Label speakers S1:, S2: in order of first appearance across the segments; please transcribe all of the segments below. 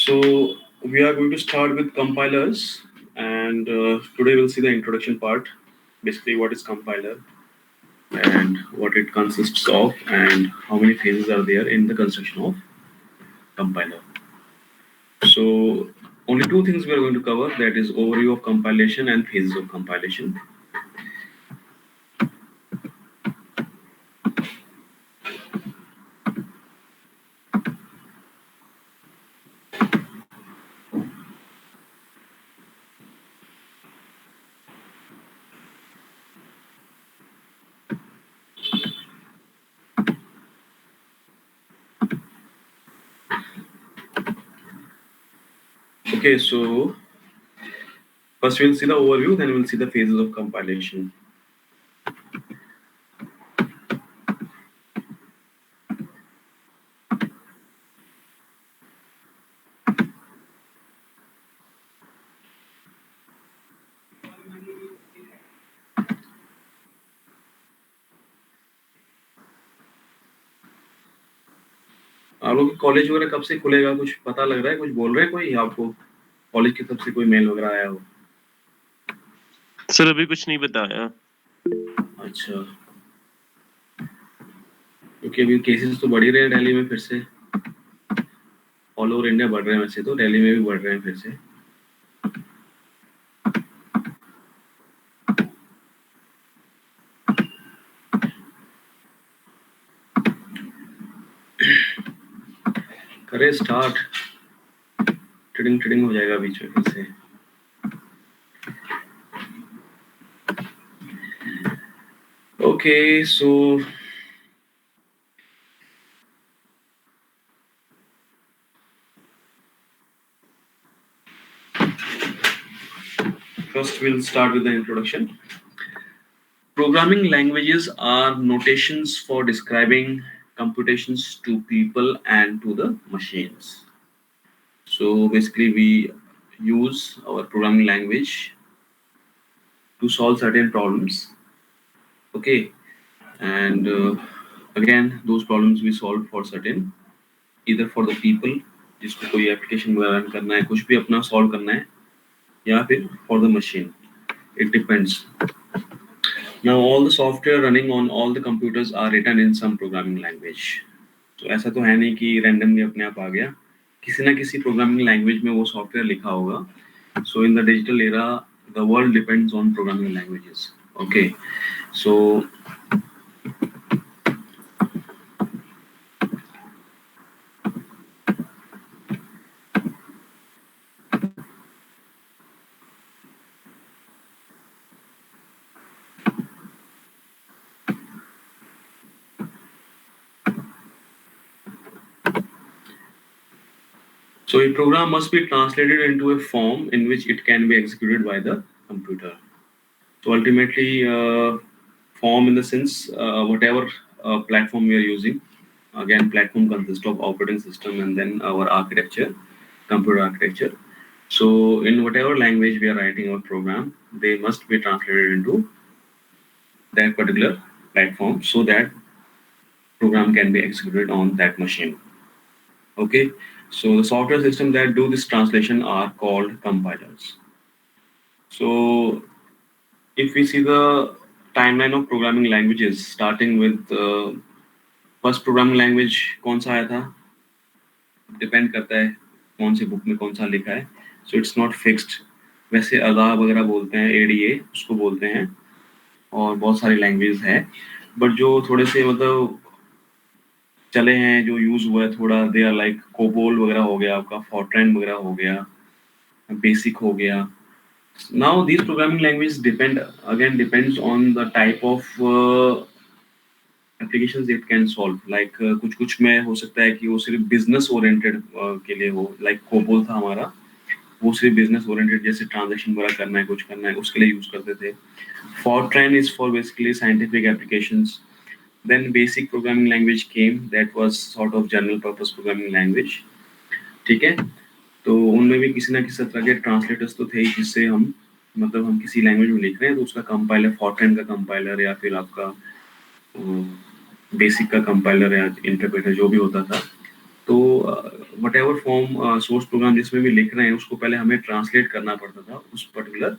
S1: So we are going to start with compilers, and today we'll see the introduction part. Basically, what is compiler and what it consists of, and how many phases are there in the construction of compiler. So only two things we are going to cover, that is overview of compilation and phases of compilation. Okay, so first we'll see the overview, then we'll see the phases of compilation. आप लोग college वगैरह कब से खुलेगा, कुछ पता लग रहा है? कुछ बोल रहे हैं कोई आपको कॉलेज की तरफ से कोई मेल वगैरह आया हो?
S2: सर अभी कुछ नहीं बताया।
S1: अच्छा, क्योंकि अभी केसेस तो बढ़ ही रहे हैं दिल्ली में, फिर से ऑल ओवर इंडिया बढ़ रहे हैं, वैसे तो दिल्ली में भी बढ़ रहे हैं फिर से। करे स्टार्ट, ट्रेडिंग ट्रेडिंग हो जाएगा बीच में फिर से। Okay, so first we'll start with the introduction. Programming languages are notations for describing computations to people and to the machines. So basically we use our programming language to solve certain problems. Okay, and again those problems we solve for certain, either for the people जिसको कोई application वगैरह run करना है, कुछ भी अपना solve करना है, या फिर for the machine, it depends. Now all the software running on all the computers are written in some programming language. तो ऐसा तो है नहीं कि रैंडमली अपने आप आ गया, किसी ना किसी प्रोग्रामिंग लैंग्वेज में वो सॉफ्टवेयर लिखा होगा. So in the digital era the world depends on programming languages. Okay, so So a program must be translated into a form in which it can be executed by the computer. So ultimately, form in the sense whatever platform we are using. Again, platform consists of operating system and then our architecture, computer architecture. So in whatever language we are writing our program, they must be translated into that particular platform so that program can be executed on that machine. Okay. So the software systems that do this translation are called compilers. So if we see the timeline of programming languages, starting with first programming language कौन सा आया था, depend करता है कौन सी book में कौन सा लिखा है. So it's not fixed. वैसे अदा वगैरह बोलते हैं, ADA उसको बोलते हैं, और बहुत सारी लैंग्वेज है, बट जो थोड़े से मतलब चले हैं, जो यूज हुआ है थोड़ा, दे आर लाइक कोबोल वगैरह हो गया, आपका फॉर्ट्रैन वगैरह हो गया, बेसिक हो गया. Now these programming languages depends on the type of applications it can solve. Like कुछ में हो सकता है कि वो सिर्फ बिजनेस ओरिएंटेड के लिए हो, लाइक कोबोल था हमारा, वो सिर्फ बिजनेस ओरिएंटेड, जैसे ट्रांजैक्शन वगैरह करना है, कुछ करना है, उसके लिए यूज करते थे. Fortran is for basically scientific applications. Then basic programming language came, that was sort of general purpose programming language. ठीक है, तो उनमें भी किसी ना किसी तरह के ट्रांसलेटर्स तो थे, जिससे हम मतलब हम किसी लैंग्वेज में लिख रहे हैं तो उसका कंपाइलर, फॉर्ट्रैन का कंपाइलर या फिर आपका बेसिक का कंपाइलर या इंटरप्रेटर जो भी होता था, तो what ever form source program जिसमें भी लिख रहे हैं उसको पहले हमें ट्रांसलेट करना पड़ता था उस पर्टिकुलर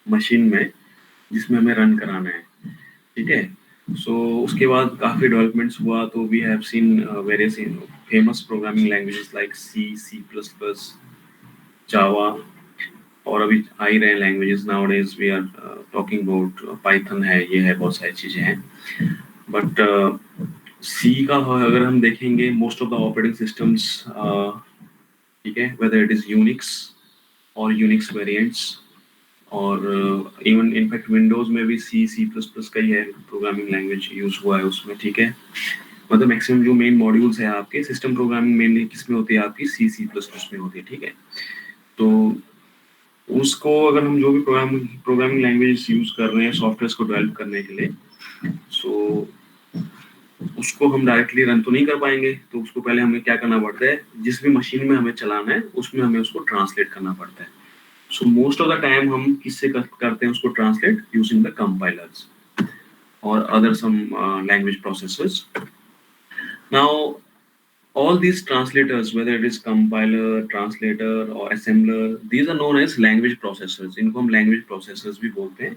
S1: मशीन में जिसमें हमें रन कराना है, ठीक है। सो उसके बाद काफ़ी डेवलपमेंट्स हुआ, तो we have seen various famous programming languages like C, C plus plus, Java, और अभी आ ही रहे हैं languages nowadays we are talking about Python है, ये है, बहुत सारी चीज़ें हैं। बट सी का अगर हम देखेंगे most of the operating systems, ठीक है, वेदर इट इज़ यूनिक्स और यूनिक्स वेरिएंट्स, और इवन इनफैक्ट विंडोज में भी सी, सी प्लस प्लस का ही है प्रोग्रामिंग लैंग्वेज यूज हुआ है उसमें, ठीक है। मतलब मैक्सिमम जो मेन मॉड्यूल्स है आपके सिस्टम प्रोग्रामिंग मेनली किस में होती है आपकी, सी, सी प्लस प्लस में होती है, ठीक है। तो उसको अगर हम जो भी प्रोग्रामिंग लैंग्वेज यूज कर रहे हैं सॉफ्टवेयर को डेवलप करने के लिए, सो उसको हम डायरेक्टली रन तो नहीं कर पाएंगे, तो उसको पहले हमें क्या करना पड़ता है, जिस भी मशीन में हमें चलाना है उसमें हमें उसको ट्रांसलेट करना पड़ता है। So most of the time हम किससे करते हैं उसको ट्रांसलेट, यूजिंग द कंपाइलर्स और other some language processors. Now all these translators, whether it is compiler, translator or assembler, these are known as language processors। इनको हम language processors भी बोलते हैं।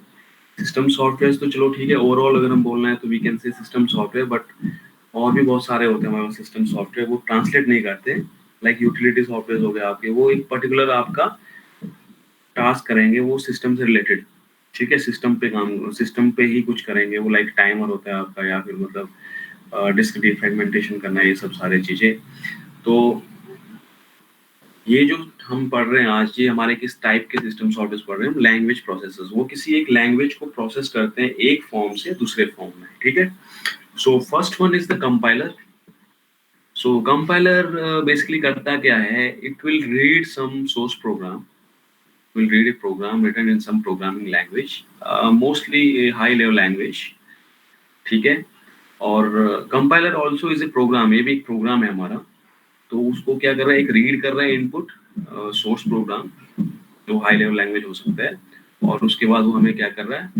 S1: सिस्टम सॉफ्टवेयर तो चलो ठीक है, ओवरऑल अगर हम बोलना है तो we can say system software, but और भी बहुत सारे होते हैं हमारे सिस्टम सॉफ्टवेयर, वो ट्रांसलेट नहीं करते। लाइक यूटिलिटी सॉफ्टवेयर हो गए आपके, वो एक पर्टिकुलर आपका टास्क करेंगे वो सिस्टम से रिलेटेड, ठीक है, सिस्टम पे काम, सिस्टम पे ही कुछ करेंगे वो, लाइक टाइमर होता है आपका, या फिर मतलब डिस्क डिफ्रेगमेंटेशन करना, ये सब सारी चीज़ें। तो ये जो हम पढ़ रहे हैं आज, ये हमारे किस टाइप के सिस्टम सॉफ्टवेयर पढ़ रहे हैं, लैंग्वेज प्रोसेसर्स। वो किसी एक लैंग्वेज को प्रोसेस करते हैं एक फॉर्म से दूसरे फॉर्म में, ठीक है। So first one is the compiler. So compiler basically करता क्या है, it will read some source program, will read a program written in some programming language, mostly a high level language, ठीक है। और compiler also is a program, ये भी एक programme है हमारा। तो उसको क्या कर रहा है, एक रीड कर रहा है इनपुट सोर्स प्रोग्राम जो हाई लेवल लैंग्वेज हो सकता है, और उसके बाद वो हमें क्या कर रहा है,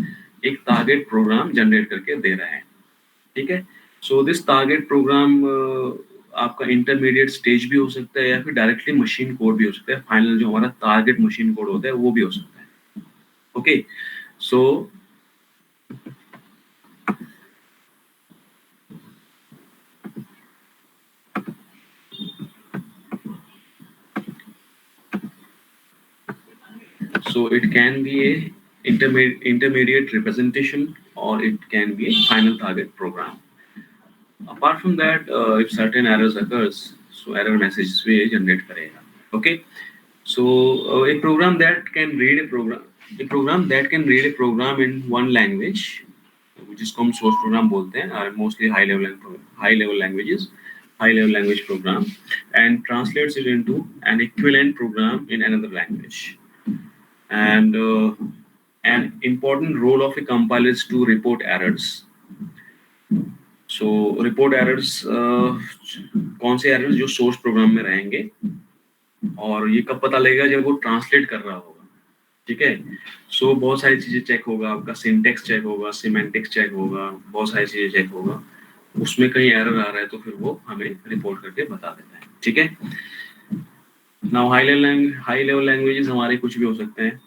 S1: एक टारगेट प्रोग्राम जनरेट करके दे रहा है, ठीक है। सो दिस टारगेट प्रोग्राम आपका इंटरमीडिएट स्टेज भी हो सकता है, या फिर डायरेक्टली मशीन कोड भी हो सकता है। फाइनल जो हमारा टारगेट मशीन कोड होता है वो भी हो सकता है, okay. So so it can be a intermediate representation, or it can be a final target program. Apart from that, if certain errors occurs, so error messages भी generate करेगा, okay। So a program that can read a program in one language, जिसको हम source program बोलते हैं, are mostly high level languages, high level language program, and translates it into an equivalent program in another language. And an important role of a compiler is to report errors. So report errors, कौन से errors जो source program में रहेंगे, और ये कब पता लगेगा, जब वो ट्रांसलेट कर रहा होगा, ठीक है। सो बहुत सारी चीजें चेक होगा, आपका सिंटेक्स चेक होगा, सिमेंटिक्स चेक होगा, बहुत सारी चीजें चेक होगा। उसमें कहीं एरर आ रहा है तो फिर वो हमें रिपोर्ट करके बता देता है, ठीक है। नाउ हाई लेवल लैंग्वेजेस हमारे कुछ भी हो सकते हैं।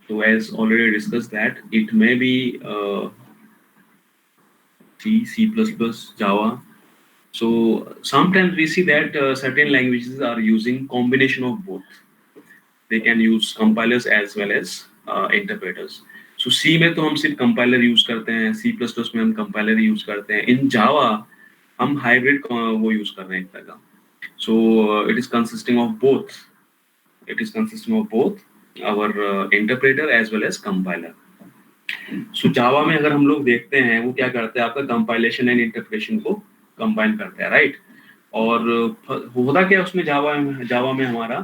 S1: So as already discussed that it may be C, C++, Java. So sometimes we see that certain languages are using combination of both. They can use compilers as well as interpreters. So C में तो हम सिर्फ compiler use करते हैं, C++ में हम compiler use करते हैं। In Java हम hybrid वो use कर रहे हैं एक तरह का। So it is consisting of both. It is consisting of both our interpreter as well as compiler. सो जावा में अगर हम लोग देखते हैं, वो क्या करते हैं, आपका कंपाइलेशन एंड इंटरप्रिटेशन को कंबाइन करते हैं, राइट। और होता क्या है उसमें, जावा में हमारा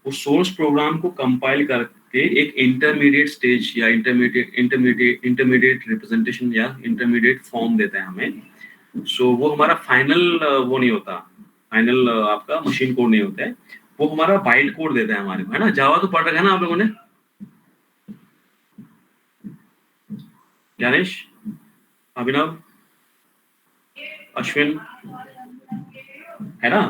S1: वो सोर्स प्रोग्राम को कंपाइल करके एक इंटरमीडिएट स्टेज या इंटरमीडिएट रिप्रेजेंटेशन या इंटरमीडिएट फॉर्म देता है हमें। सो वो हमारा फाइनल वो नहीं होता, फाइनल आपका मशीन कोड नहीं होता है, वो हमारा बाइट कोड देता है हमारे को, है ना। जावा तो पढ़ रखा है ना आप लोगों ने, ज्ञानेश, अभिनव, अश्विन, है ना।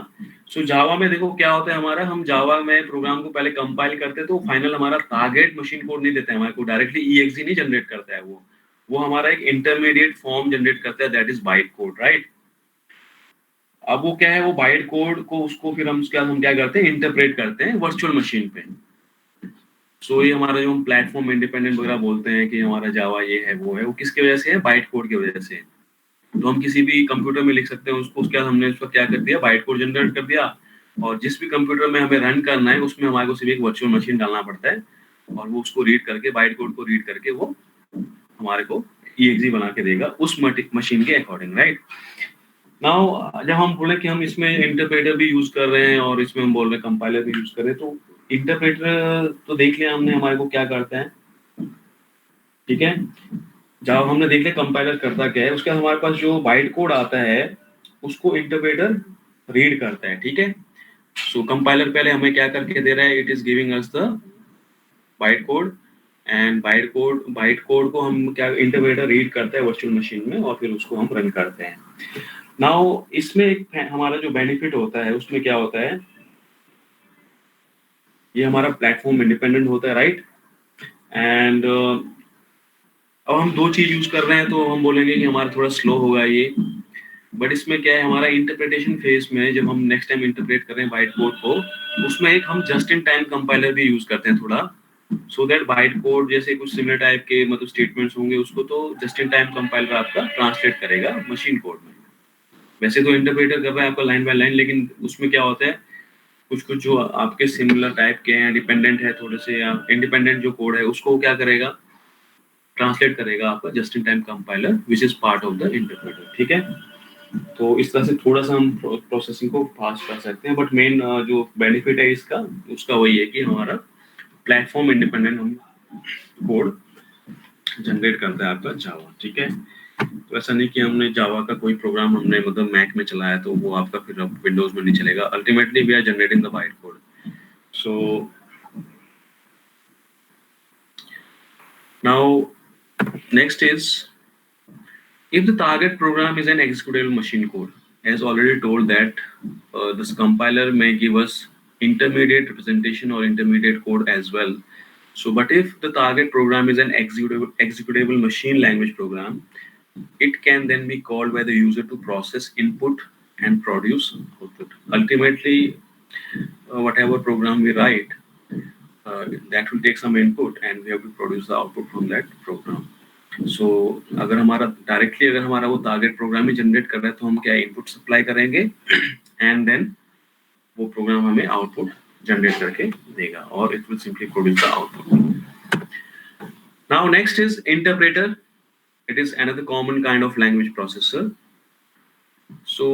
S1: सो जावा में देखो क्या होता है हमारा, हम जावा में प्रोग्राम को पहले कंपाइल करते हैं तो फाइनल हमारा टारगेट मशीन कोड नहीं देता है हमारे को, डायरेक्टली ईएक्सई नहीं जनरेट करता है वो हमारा एक इंटरमीडिएट फॉर्म जनरेट करता है, that is byte code, right. अब वो क्या है, वो बाइट कोड को उसको फिर हम उसके बाद हम क्या करते हैं, इंटरप्रेट करते हैं वर्चुअल मशीन पे। सो ये हमारा जो हम प्लेटफॉर्म इंडिपेंडेंट वगैरह बोलते हैं कि हमारा जावा ये है वो किसकी वजह से है, बाइट कोड की वजह से। तो हम किसी भी कंप्यूटर में लिख सकते हैं उसको, उसके बाद हमने उसका क्या कर दिया, बाइट कोड जनरेट कर दिया, और जिस भी कंप्यूटर में हमें रन करना है उसमें हमारे को सिर्फ एक वर्चुअल मशीन डालना पड़ता है, और वो उसको रीड करके, बाइट कोड को रीड करके वो हमारे को ईएक्सई बना के देगा उस मशीन के अकॉर्डिंग, राइट। नाउ जब हम बोले कि हम इसमें इंटरप्रेटर भी यूज कर रहे हैं और इसमें हम बोल रहे हैं कंपाइलर भी यूज कर रहे हैं, तो इंटरप्रेटर तो देख लिया हमने हमारे को क्या करता है, ठीक है। जब हमने देख लिया कंपाइलर करता क्या है, उसके बाद हमारे पास जो बाइट कोड आता है उसको इंटरप्रेटर रीड करता है, ठीक है। सो कंपाइलर पहले हमें क्या करके दे रहा है, it is giving us the byte code, and byte code को हम क्या, इंटरप्रेटर रीड करता है वर्चुअल मशीन में और फिर उसको हम रन करते हैं। नाउ इसमें एक हमारा जो बेनिफिट होता है उसमें क्या होता है, ये हमारा प्लेटफॉर्म इंडिपेंडेंट होता है, राइट। एंड अब हम दो चीज यूज कर रहे हैं तो हम बोलेंगे कि हमारा थोड़ा स्लो होगा ये, बट इसमें क्या है, हमारा इंटरप्रिटेशन फेज में जब हम नेक्स्ट टाइम इंटरप्रेट कर रहे हैं बाइट कोड को, उसमें एक हम जस्ट इन टाइम कंपाइलर भी यूज करते हैं थोड़ा, सो दैट बाइट कोड जैसे कुछ सिमिलर टाइप के मतलब स्टेटमेंट्स होंगे उसको तो जस्ट इन टाइम कंपाइलर आपका ट्रांसलेट करेगा मशीन कोड में। वैसे तो इंटरप्रेटर कर रहा है आपका लाइन बाय लाइन, लेकिन उसमें क्या होता है, कुछ कुछ जो आपके सिमिलर टाइप के हैं, डिपेंडेंट है थोड़े से या इंडिपेंडेंट जो कोड है उसको क्या करेगा, ट्रांसलेट करेगा आपका just in time compiler which is part of the interpreter, ठीक है। तो इस तरह से थोड़ा सा हम प्रोसेसिंग को फास्ट कर सकते हैं, बट मेन जो बेनिफिट है इसका उसका वही है कि हमारा प्लेटफॉर्म इंडिपेंडेंट हम कोड जनरेट करता है आपका जावा, ठीक है। तो ऐसा नहीं कि हमने जावा का कोई प्रोग्राम हमने मतलब मैक में चलाया तो वो आपका फिर अब विंडोज में नहीं चलेगा, ultimately we are generating the byte code. So now next is, if the target program is an executable machine code, as already told that this compiler may give us intermediate representation or intermediate code as well. So but if the target program is an executable machine language program, it can then be called by the user to process input and produce output. Ultimately whatever program we write, that will take some input and we have to produce the output from that program. सो अगर हमारा directly अगर हमारा वो target programme ही generate कर रहा है तो हम क्या इनपुट सप्लाई करेंगे एंड देन वो प्रोग्राम हमें आउटपुट जनरेट करके देगा और it will simply produce the output. Now next is interpreter, it is another common kind of language processor. So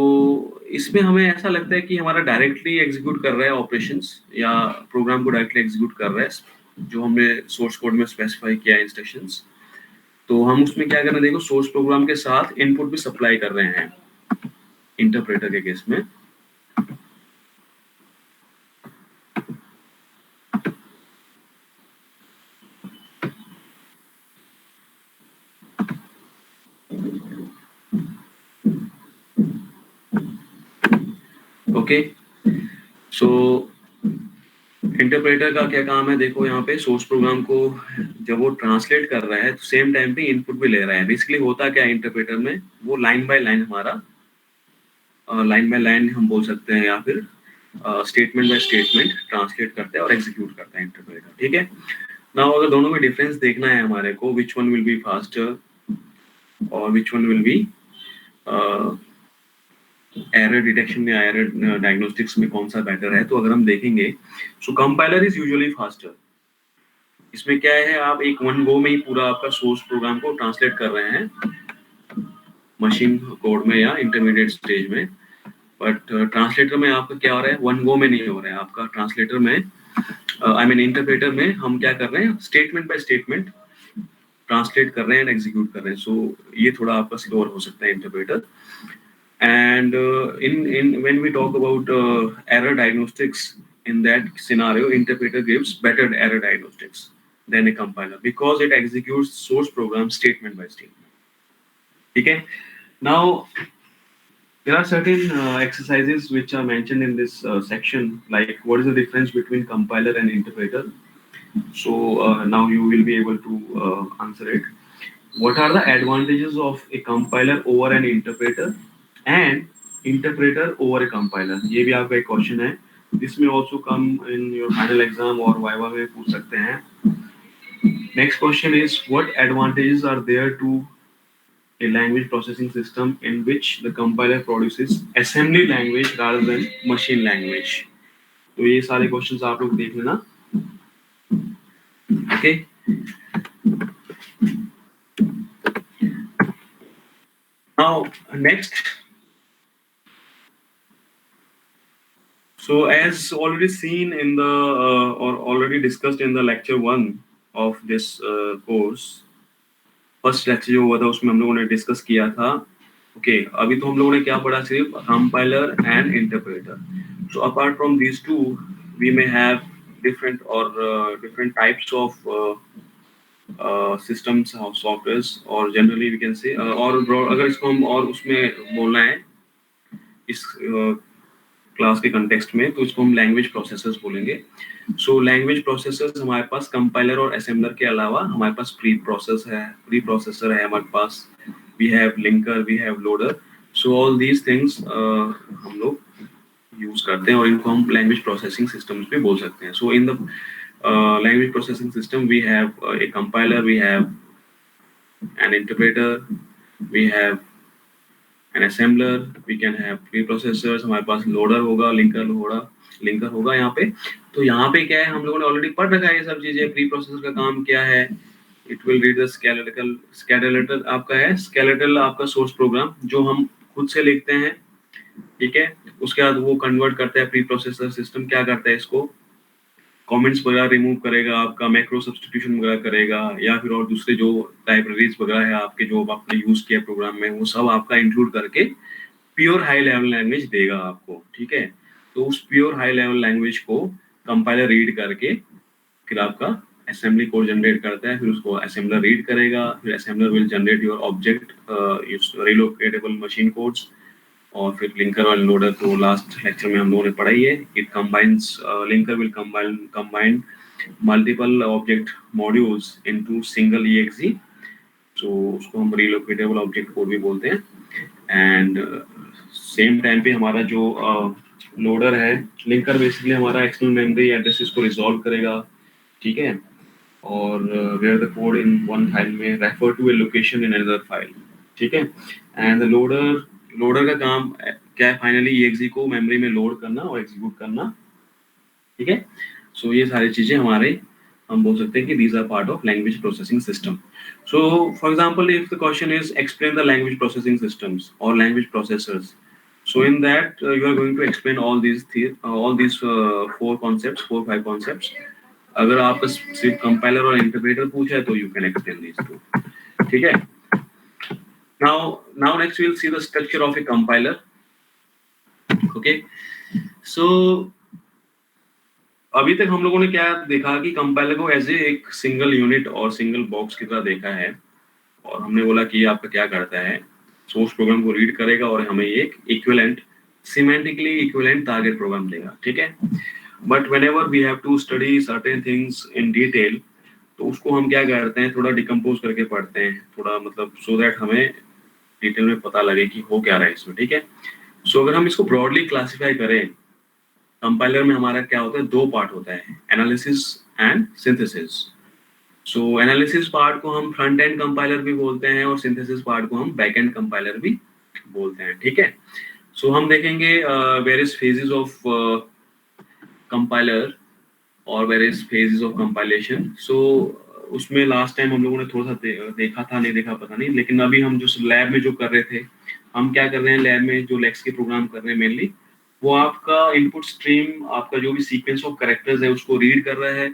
S1: इसमें हमें ऐसा लगता है कि हमारा डायरेक्टली एग्जीक्यूट कर रहा है ऑपरेशंस या प्रोग्राम को डायरेक्टली एग्जीक्यूट कर रहा है जो हमने सोर्स कोड में स्पेसिफाई किया है इंस्ट्रक्शंस। तो हम उसमें क्या कर रहे हैं, देखो सोर्स प्रोग्राम के साथ इनपुट भी सप्लाई कर रहे हैं इंटरप्रेटर के केस में। ओके, सो इंटरप्रेटर का क्या काम है, देखो यहाँ पे सोर्स प्रोग्राम को जब वो ट्रांसलेट कर रहा है तो सेम टाइम पे इनपुट भी ले रहा है। बेसिकली होता क्या है इंटरप्रेटर में, वो लाइन बाय लाइन हमारा लाइन बाय लाइन हम बोल सकते हैं या फिर स्टेटमेंट बाय स्टेटमेंट ट्रांसलेट करता है और एग्जीक्यूट करता है इंटरप्रेटर, ठीक है। नाउ अगर दोनों में डिफरेंस देखना है हमारे को, which one will be faster और which one will be error detection या एरर डायग्नोस्टिक्स में कौन सा बेटर है, तो अगर हम देखेंगे so compiler is usually faster. इसमें क्या है, आप एक वन गो में ही पूरा आपका सोर्स प्रोग्राम को ट्रांसलेट कर रहे हैं मशीन कोड में या इंटरमीडिएट स्टेज में, बट ट्रांसलेटर में आपका क्या हो रहा है, वन गो में नहीं हो रहा है आपका। ट्रांसलेटर में आई मीन इंटरप्रेटर में हम क्या कर रहे हैं, स्टेटमेंट बाय स्टेटमेंट ट्रांसलेट कर रहे हैं एंड एग्जीक्यूट कर रहे हैं। सो ये थोड़ा आपका स्लोअर हो सकता है interpreter. And in when we talk about error diagnostics, in that scenario, interpreter gives better error diagnostics than a compiler because it executes source program statement by statement. ठीक है। Now There are certain exercises which are mentioned in this section, like what is the difference between compiler and interpreter. So now you will be able to answer it. What are the advantages of a compiler over an interpreter and interpreter over a compiler? ये भी आपका एक question है. This may also come in your final exam और viva में पूछ सकते हैं. Next question is, what advantages are there to a language processing system in which the compiler produces assembly language rather than machine language? तो ये सारे questions आप लोग देख लेना. Okay. Now next. So as already seen in the or already discussed in the lecture 1 of this course, first lecture जो हुआ था उसमें हम लोगों ने डिस्कस किया था. ओके, अभी तो हम लोगों ने क्या पढ़ा, सिर्फ compiler and interpreter. So apart from these two we may have different types of systems of softwares, और जनरली वी कैन से, और अगर इसको हम और उसमें बोलना है इस क्लास के कंटेक्स्ट में, तो इसको हम लैंग्वेज प्रोसेसर्स बोलेंगे. सो लैंग्वेज प्रोसेसर्स हमारे पास कंपाइलर और असेंबलर के अलावा हमारे पास प्री प्रोसेसर है हमारे पास. We have linker, we have loader. So all these things हम लोग यूज करते हैं और इनको हम लैंग्वेज प्रोसेसिंग सिस्टम्स भी बोल सकते हैं. So in the language processing system we have a compiler, we have an interpreter, we have an assembler, we can have preprocessors, हमारे पास loader होगा, linker होगा यहाँ पे. तो यहाँ पे क्या है, हम लोगों ने ऑलरेडी पढ़ रखा है ये सब चीजें. प्रीप्रोसेसर का काम क्या है? It will read the skeletal आपका है, स्केलेटल आपका सोर्स प्रोग्राम जो हम खुद से लिखते हैं, ठीक है. उसके बाद वो कन्वर्ट करता है, प्रीप्रोसेसर सिस्टम क्या करता है, इसको कमेंट्स वगैरह रिमूव करेगा, आपका मैक्रो सब्स्टिट्यूशन वगैरह करेगा, या फिर और दूसरे जो लाइब्रेरीज वगैरह है आपके जो आपने यूज किया प्रोग्राम में, वो सब आपका इंक्लूड करके प्योर हाई लेवल लैंग्वेज देगा आपको, ठीक है. तो उस प्योर हाई लेवल लैंग्वेज को कंपाइलर रीड करके फिर आपका असेंबली कोड जनरेट करता है, फिर उसको असेंबलर रीड करेगा, फिर assembler will generate your object relocatable machine codes, और फिर लिंकर और लोडर को लास्ट लेक्चर में हम लोगों ने पढ़ाई है. It combines, linker will combine multiple object modules into single EXE. सो उसको हम रिलोकेटेबल ऑब्जेक्ट कोड भी बोलते हैं. एंड सेम टाइम पे हमारा जो लोडर है, लिंकर बेसिकली हमारा एक्सटर्नल मेमोरी एड्रेसेस को रिजॉल्व करेगा, ठीक है. और where the code in one file में refer to a location in another file, ठीक है. एंड द लोडर का काम क्या है, फाइनली EXE को मेमोरी में लोड करना और एग्जीक्यूट करना, ठीक है. सो ये सारी चीजें हमारे, हम बोल सकते हैं कि these are part of language processing system. So for example, if the question is explain the language processing systems or language processors, so in that you are going to explain all these four or five concepts. अगर आप सिर्फ compiler और interpreter पूछा है तो you can explain these two, ठीक है. Now next we'll see the structure of a compiler. Okay, so अभी तक हम लोगों ने क्या देखा कि कंपाइलर को एज एक सिंगल यूनिट और सिंगल बॉक्स की तरह देखा है, और हमने बोला कि ये आपका क्या करता है, सोर्स प्रोग्राम को रीड करेगा और हमें एक equivalent, semantically equivalent target program देगा, ठीक है. But whenever we have to study certain things in detail, तो उसको हम क्या करते हैं, थोड़ा डिकम्पोज करके पढ़ते हैं, थोड़ा मतलब सो दैट हमें डिटेल में पता लगे कि हो क्या रहा है इसमें, ठीक है. सो अगर हम इसको ब्रॉडली क्लासिफाई करें, कंपाइलर में हमारा क्या होता है, दो पार्ट होता है, analysis and synthesis. So analysis part को हम फ्रंट एंड कंपाइलर भी बोलते हैं और सिंथेसिस पार्ट को हम बैक एंड कंपाइलर भी बोलते हैं, ठीक है. सो हम देखेंगे वेरियस फेजेस ऑफ कंपाइलर और वेरियस फेजेस ऑफ कंपाइलेशन. सो उसमें लास्ट टाइम हम लोगों ने थोड़ा सा देखा था, नहीं देखा पता नहीं, लेकिन अभी हम जो लैब में जो कर रहे थे, हम क्या कर रहे हैं लैब में, जो लेक्स के प्रोग्राम कर रहे हैं मेनली, वो आपका इनपुट स्ट्रीम, आपका जो भी सीक्वेंस ऑफ कैरेक्टर्स है उसको रीड कर रहा है,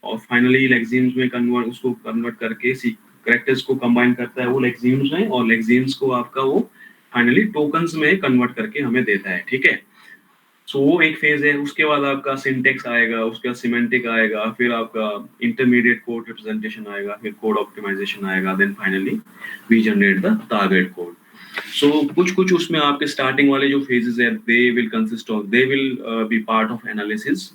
S1: और फाइनली लेक्सिम्स में कन्वर्ट करके कैरेक्टर्स को कंबाइन करता है वो लेक्सिम्स में, और लेक्सिम्स को आपका वो फाइनली टोकन्स में कन्वर्ट करके हमें देता है, ठीक है. सो वो एक फेज है. उसके बाद आपका सिंटेक्स आएगा, उसके बाद सिमेंटिक आएगा, फिर आपका इंटरमीडिएट कोड रिप्रेजेंटेशन आएगा, फिर कोड ऑप्टिमाइजेशन आएगा, then finally we generate the target code. So कुछ उसमें आपके स्टार्टिंग वाले जो फेजेस है they will be part of analysis,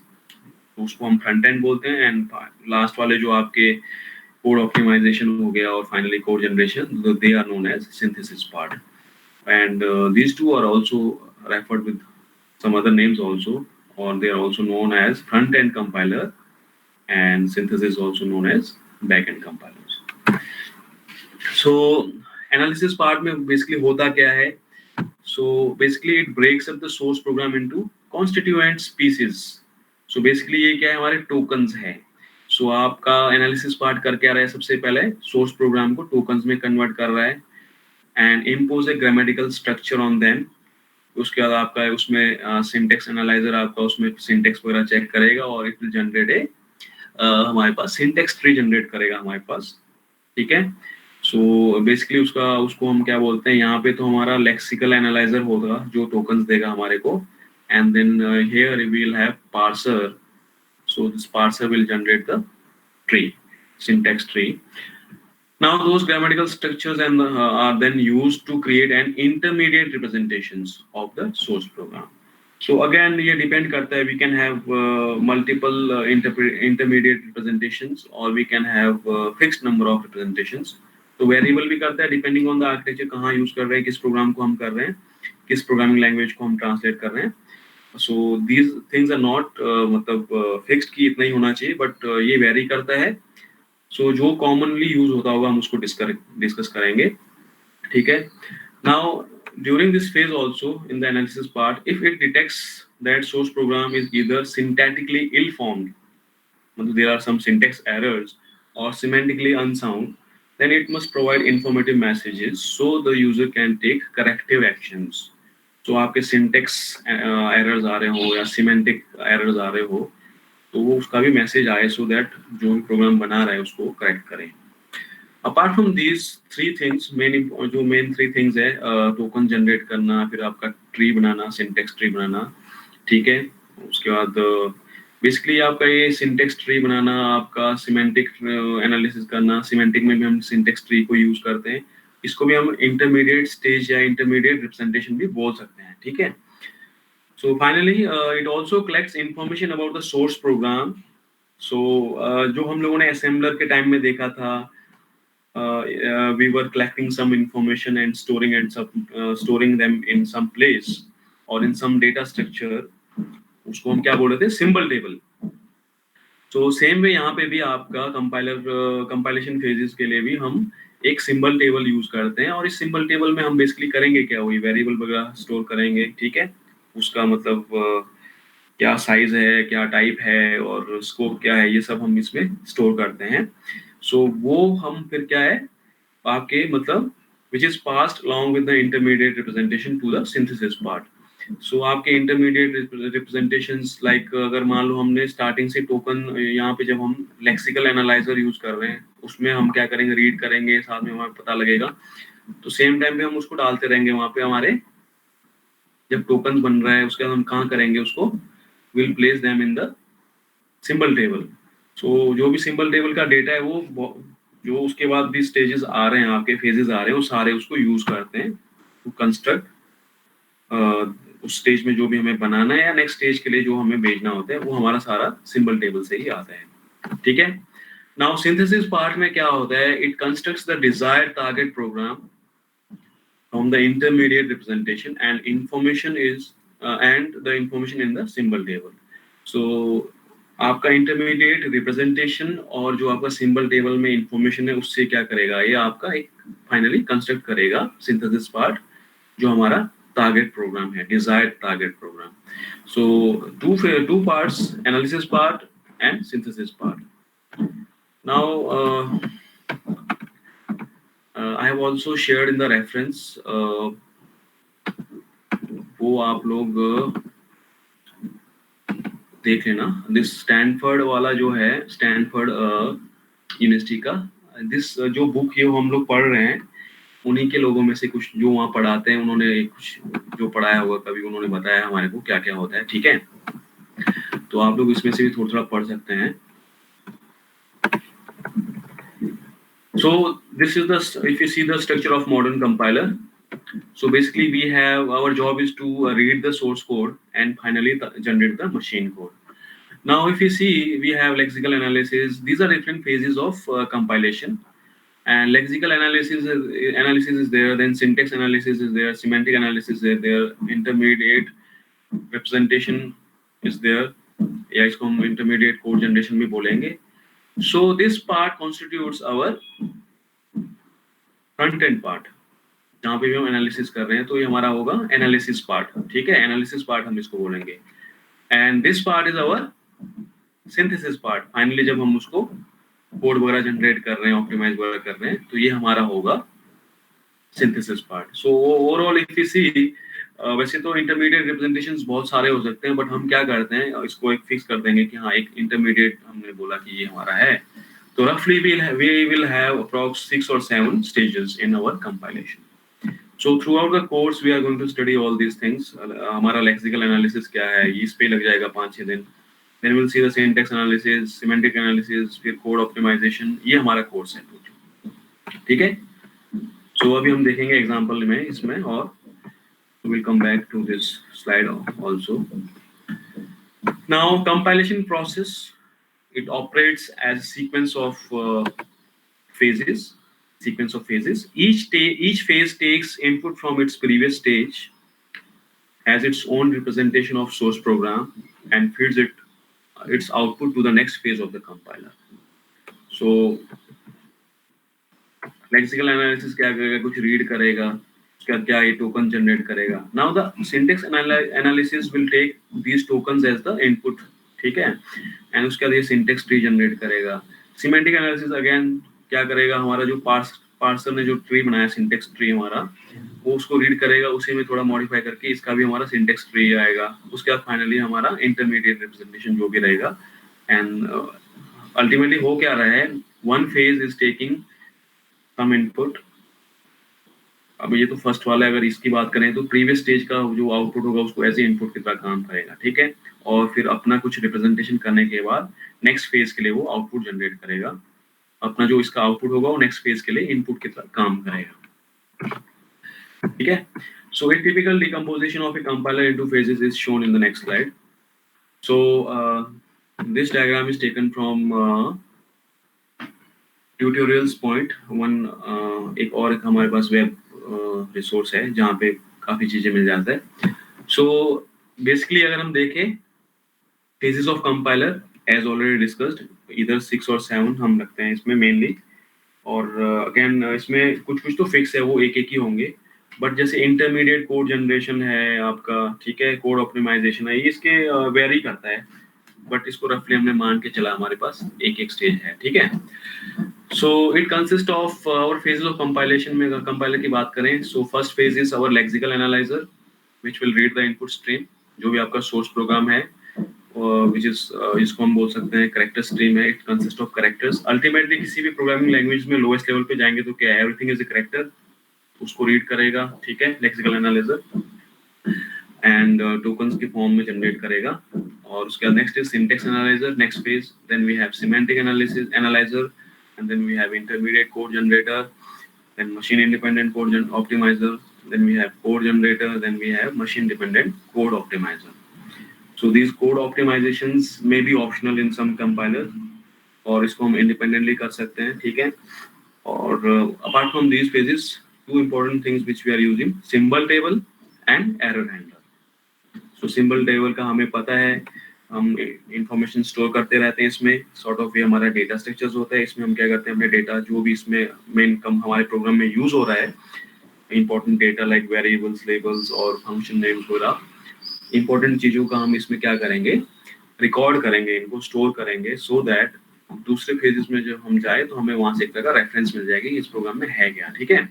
S1: उसको हम फ्रंट एंड बोलते हैं, एंड लास्ट वाले जो आपके कोड ऑप्टिमाइजेशन हो गया और finally code generation, they are known as synthesis part, and these two are also referred with some other names also, or they are also known as front end compiler, and synthesis also known as back end compilers. So analysis part में basically होता क्या है? So basically it breaks up the source program into constituent pieces. So basically ये क्या है, हमारे tokens है. So आपका analysis part कर क्या रहा है, सबसे पहले source program को tokens में convert कर रहा है and impose a grammatical structure on them. उसके बाद आपका उसमें सिंटेक्स एनालाइजर आपका उसमें सिंटेक्स वगैरह चेक करेगा और इट विल जनरेट ए हमारे पास सिंटेक्स ट्री जनरेट करेगा हमारे पास, ठीक है. सो बेसिकली उसको हम क्या बोलते हैं, यहाँ पे तो हमारा लेक्सिकल एनालाइजर होगा जो टोकन्स देगा हमारे को, and then here we will have parser. So this parser will generate the tree, syntax tree. Now those grammatical structures are then used to create an intermediate representations of the source program. So again ये depend करता है, we can have multiple intermediate representations, or we can have fixed number of representations. तो variable भी करता है depending on the architecture, कहाँ use कर रहे हैं, किस program को हम कर रहे हैं, किस programming language को हम translate कर रहे हैं. So these things are not मतलब fixed कि इतना ही होना चाहिए, but ये vary करता है. So जो commonly use होता होगा हम उसको discuss करेंगे, ठीक है. Now during this phase also in the analysis part, if it detects that source program is either syntactically ill-formed, there are some syntax errors, or semantically unsound, then it must provide informative messages so the user can take corrective actions. So आपके syntax errors आ रहे हो या semantic errors आ रहे हो, तो वो उसका भी मैसेज आए, सो दैट जो भी प्रोग्राम बना रहा है उसको करेक्ट करें. Apart from these three things, main three things है, टोकन जनरेट करना, फिर आपका ट्री बनाना, सिंटेक्स ट्री बनाना, ठीक है. उसके बाद बेसिकली आपका ये सिंटेक्स ट्री बनाना, आपका सिमेंटिक एनालिसिस करना, सिमेंटिक में भी हम सिंटेक्स ट्री को यूज करते हैं, इसको भी हम इंटरमीडिएट स्टेज या इंटरमीडिएट रिप्रेजेंटेशन भी बोल सकते हैं, ठीक है. So finally, it also collects information about the source program. So जो हम लोगों ने assembler के time में देखा था, we were collecting some information and storing them in some place or in some data structure. उसको हम क्या बोल रहे थे, symbol table. So same way यहाँ पे भी आपका compilation phases के लिए भी हम एक symbol table use करते हैं, और इस symbol table में हम basically करेंगे क्या, वही variable वगैरह store करेंगे, ठीक है. उसका मतलब क्या साइज है, क्या टाइप है और स्कोप क्या है, ये सब हम इसमें स्टोर करते हैं. सो वो हम फिर क्या है आपके मतलब which is passed along with the intermediate representation to the synthesis part. सो आपके इंटरमीडिएट रिप्रेजेंटेशंस लाइक अगर मान लो हमने स्टार्टिंग से टोकन, यहाँ पे जब हम लेक्सिकल एनालाइजर यूज कर रहे हैं उसमें हम क्या करेंगे, रीड करेंगे, साथ में हमें पता लगेगा, तो सेम टाइम पे हम उसको डालते रहेंगे वहाँ पे. हमारे जब टोकन बन रहा है उसके बाद हम कहाँ करेंगे उसको, will place them in the symbol table. So जो भी सिंबल टेबल का डेटा है वो जो उसके बाद भी स्टेजेस आ रहे हैं, आपके फेजेस आ रहे हैं, वो सारे उसको यूज करते हैं टू कंस्ट्रक्ट उस स्टेज में जो भी हमें बनाना है या नेक्स्ट स्टेज के लिए जो हमें भेजना होता है, वो हमारा सारा सिंबल टेबल से ही आता है, ठीक है. नाउ सिंथेसिस पार्ट में क्या होता है, it constructs the desired target program from the intermediate representation and information is and the information in the symbol table. So आपका इंटरमीडिएट रिप्रेजेंटेशन और जो आपका सिंबल टेबल में इंफॉर्मेशन है उससे क्या करेगा, ये आपका एक फाइनली कंस्ट्रक्ट करेगा सिंथेसिस पार्ट, जो हमारा टारगेट प्रोग्राम है, desired target program. So two parts, analysis part and synthesis part. Now I have also shared in the reference, वो आप लोग देख लेना. दिस स्टैनफोर्ड वाला जो है, स्टैनफोर्ड यूनिवर्सिटी का दिस जो बुक ये हम लोग पढ़ रहे हैं, उन्हीं के लोगों में से कुछ जो वहाँ पढ़ाते हैं, उन्होंने कुछ जो पढ़ाया होगा कभी, उन्होंने बताया हमारे को क्या क्या होता है, ठीक है. तो आप लोग इसमें से भी थोड़ा थोड़ा पढ़ सकते हैं. So this is if you see the structure of modern compiler. So basically, we have our job is to read the source code and finally generate the machine code. Now, if you see, we have lexical analysis. These are different phases of compilation. And lexical analysis is there. Then syntax analysis is there. Semantic analysis is there. Intermediate representation is there. या इसको हम intermediate code generation भी बोलेंगे. So this part constitutes our front end part. जहाँ पे भी हम analysis कर रहे हैं तो ये हमारा होगा एनालिसिस पार्ट. ठीक है, एनालिसिस पार्ट हम इसको बोलेंगे. And this part is our synthesis part. Finally जब हम उसको कोड वगैरह जनरेट कर रहे हैं, ऑप्टिमाइज वगैरह कर रहे हैं, तो ये हमारा होगा synthesis part. So overall if you see, वैसे तो इंटरमीडिएट रिप्रेजेंटेशंस बहुत सारे हो सकते हैं, बट हम क्या करते हैं, इसको एक फिक्स कर देंगे कि हाँ एक इंटरमीडिएट हमने बोला कि ये हमारा है. तो रफली we will have approx 6 or 7 stages in our compilation. So throughout the course we are going to study all these things. हमारा lexical analysis क्या है, इस पे लग जाएगा 5-6 दिन. Then we'll see the syntax analysis, semantic analysis, फिर code optimization. ये हमारा course है. ठीक है. So अभी हम देखेंगे example में इसमें, और we'll come back to this slide also. Now compilation process, it operates as a sequence of phases. Each phase takes input from its previous stage, has its own representation of source program, and feeds its output to the next phase of the compiler. So lexical analysis क्या करेगा, कुछ read करेगा, उसका क्या ये token generate करेगा. Now the syntax analysis will take these tokens as the input. ठीक है, एंड उसके बाद ये सिंटेक्स ट्री जनरेट करेगा. सिमेंटिक एनालिसिस अगेन क्या करेगा, हमारा जो पार्सर ने जो ट्री बनाया सिंटेक्स ट्री हमारा, वो उसको रीड करेगा, उसी में थोड़ा मॉडिफाई करके इसका भी हमारा सिंटेक्स ट्री आएगा. उसके बाद फाइनली हमारा इंटरमीडिएट रिप्रेजेंटेशन जो भी रहेगा. एंड अल्टीमेटली हो क्या रहा है, one phase is taking some input. अब ये तो फर्स्ट वाला है, अगर इसकी बात करें तो प्रीवियस स्टेज का जो आउटपुट होगा उसको एज ए इनपुट की तरह काम करेगा. ठीक है, और फिर अपना कुछ रिप्रेजेंटेशन करने के बाद नेक्स्ट फेज के लिए वो आउटपुट जनरेट करेगा. अपना जो इसका आउटपुट होगा वो नेक्स्ट फेज के लिए इनपुट की तरह काम करेगा. ठीक है. So a typical decomposition of a compiler into phases is shown in the next slide. So this diagram is taken from tutorials point one. एक और एक हमारे पास वेब रिसोर्स है जहाँ पे काफी चीजें मिल जाता है. सो बेसिकली अगर हम देखें phases of compiler as already discussed, either 6 or 7 हम रखते हैं इसमें mainly. और अगेन इसमें कुछ तो फिक्स है, वो एक ही होंगे. बट जैसे इंटरमीडिएट कोड जनरेशन है आपका, ठीक है, कोड ऑप्टिमाइजेशन है, ये इसके वेरी करता है. बट इसको रफली हमने मान के चला, हमारे पास एक स्टेज है. ठीक है. So it consist of our phases of compilation. में कंपाइलर की बात करें, so first phase is our lexical analyser which will read the input stream, जो भी आपका सोर्स प्रोग्राम है, which is इसको हम बोल सकते हैं कैरेक्टर स्ट्रीम है. It consist of characters. Ultimately किसी भी प्रोग्रामिंग लैंग्वेज में लोएस्ट लेवल पे जाएंगे तो क्या, एवरीथिंग इज अ कैरेक्टर, उसको रीड करेगा. ठीक है, लेक्सिकल एनालाइजर, एंड टोकन्स के फॉर्म में जनरेट करेगा. और उसके बाद next is syntax analyser, next phase. Then we have semantic analyser, and then we have intermediate code generator, then machine independent code optimiser, then we have code generator, then we have machine dependent code optimiser. So these code optimizations may be optional in some compilers, और इसको हम independently कर सकते हैं. ठीक है. और apart from these phases, two important things which we are using, symbol table and error handler. So symbol table का हमें पता है, हम information store करते रहते हैं इसमें. sort of ये हमारा data structures होता है. इसमें हम क्या करते हैं, अपने data जो भी इसमें main हमारे program में use हो रहा है, important data like variables, labels और function names वगैरह, इंपॉर्टेंट चीजों का हम इसमें क्या करेंगे, रिकॉर्ड करेंगे, इनको स्टोर करेंगे, सो दैट दूसरे फेजेस में जब हम जाए तो हमें वहां से एक तरह का रेफरेंस मिल जाएगी इस प्रोग्राम में है क्या. ठीक है.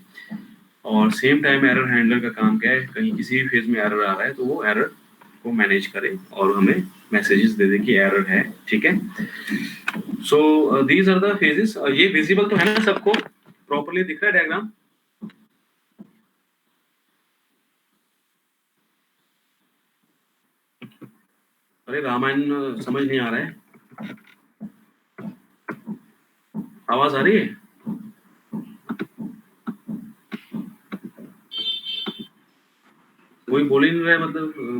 S1: और सेम टाइम एरर हैंडलर का काम क्या है, कहीं किसी भी फेज में एरर आ रहा है तो वो एरर को मैनेज करे और हमें मैसेजेस दे दे कि एरर है. ठीक है. So these are the phases. ये विजिबल तो है ना सबको, प्रॉपर्ली दिख रहा है डायग्राम? अरे रामायण समझ नहीं आ रहा है, आवाज आ रही है? कोई बोल ही नहीं रहा है,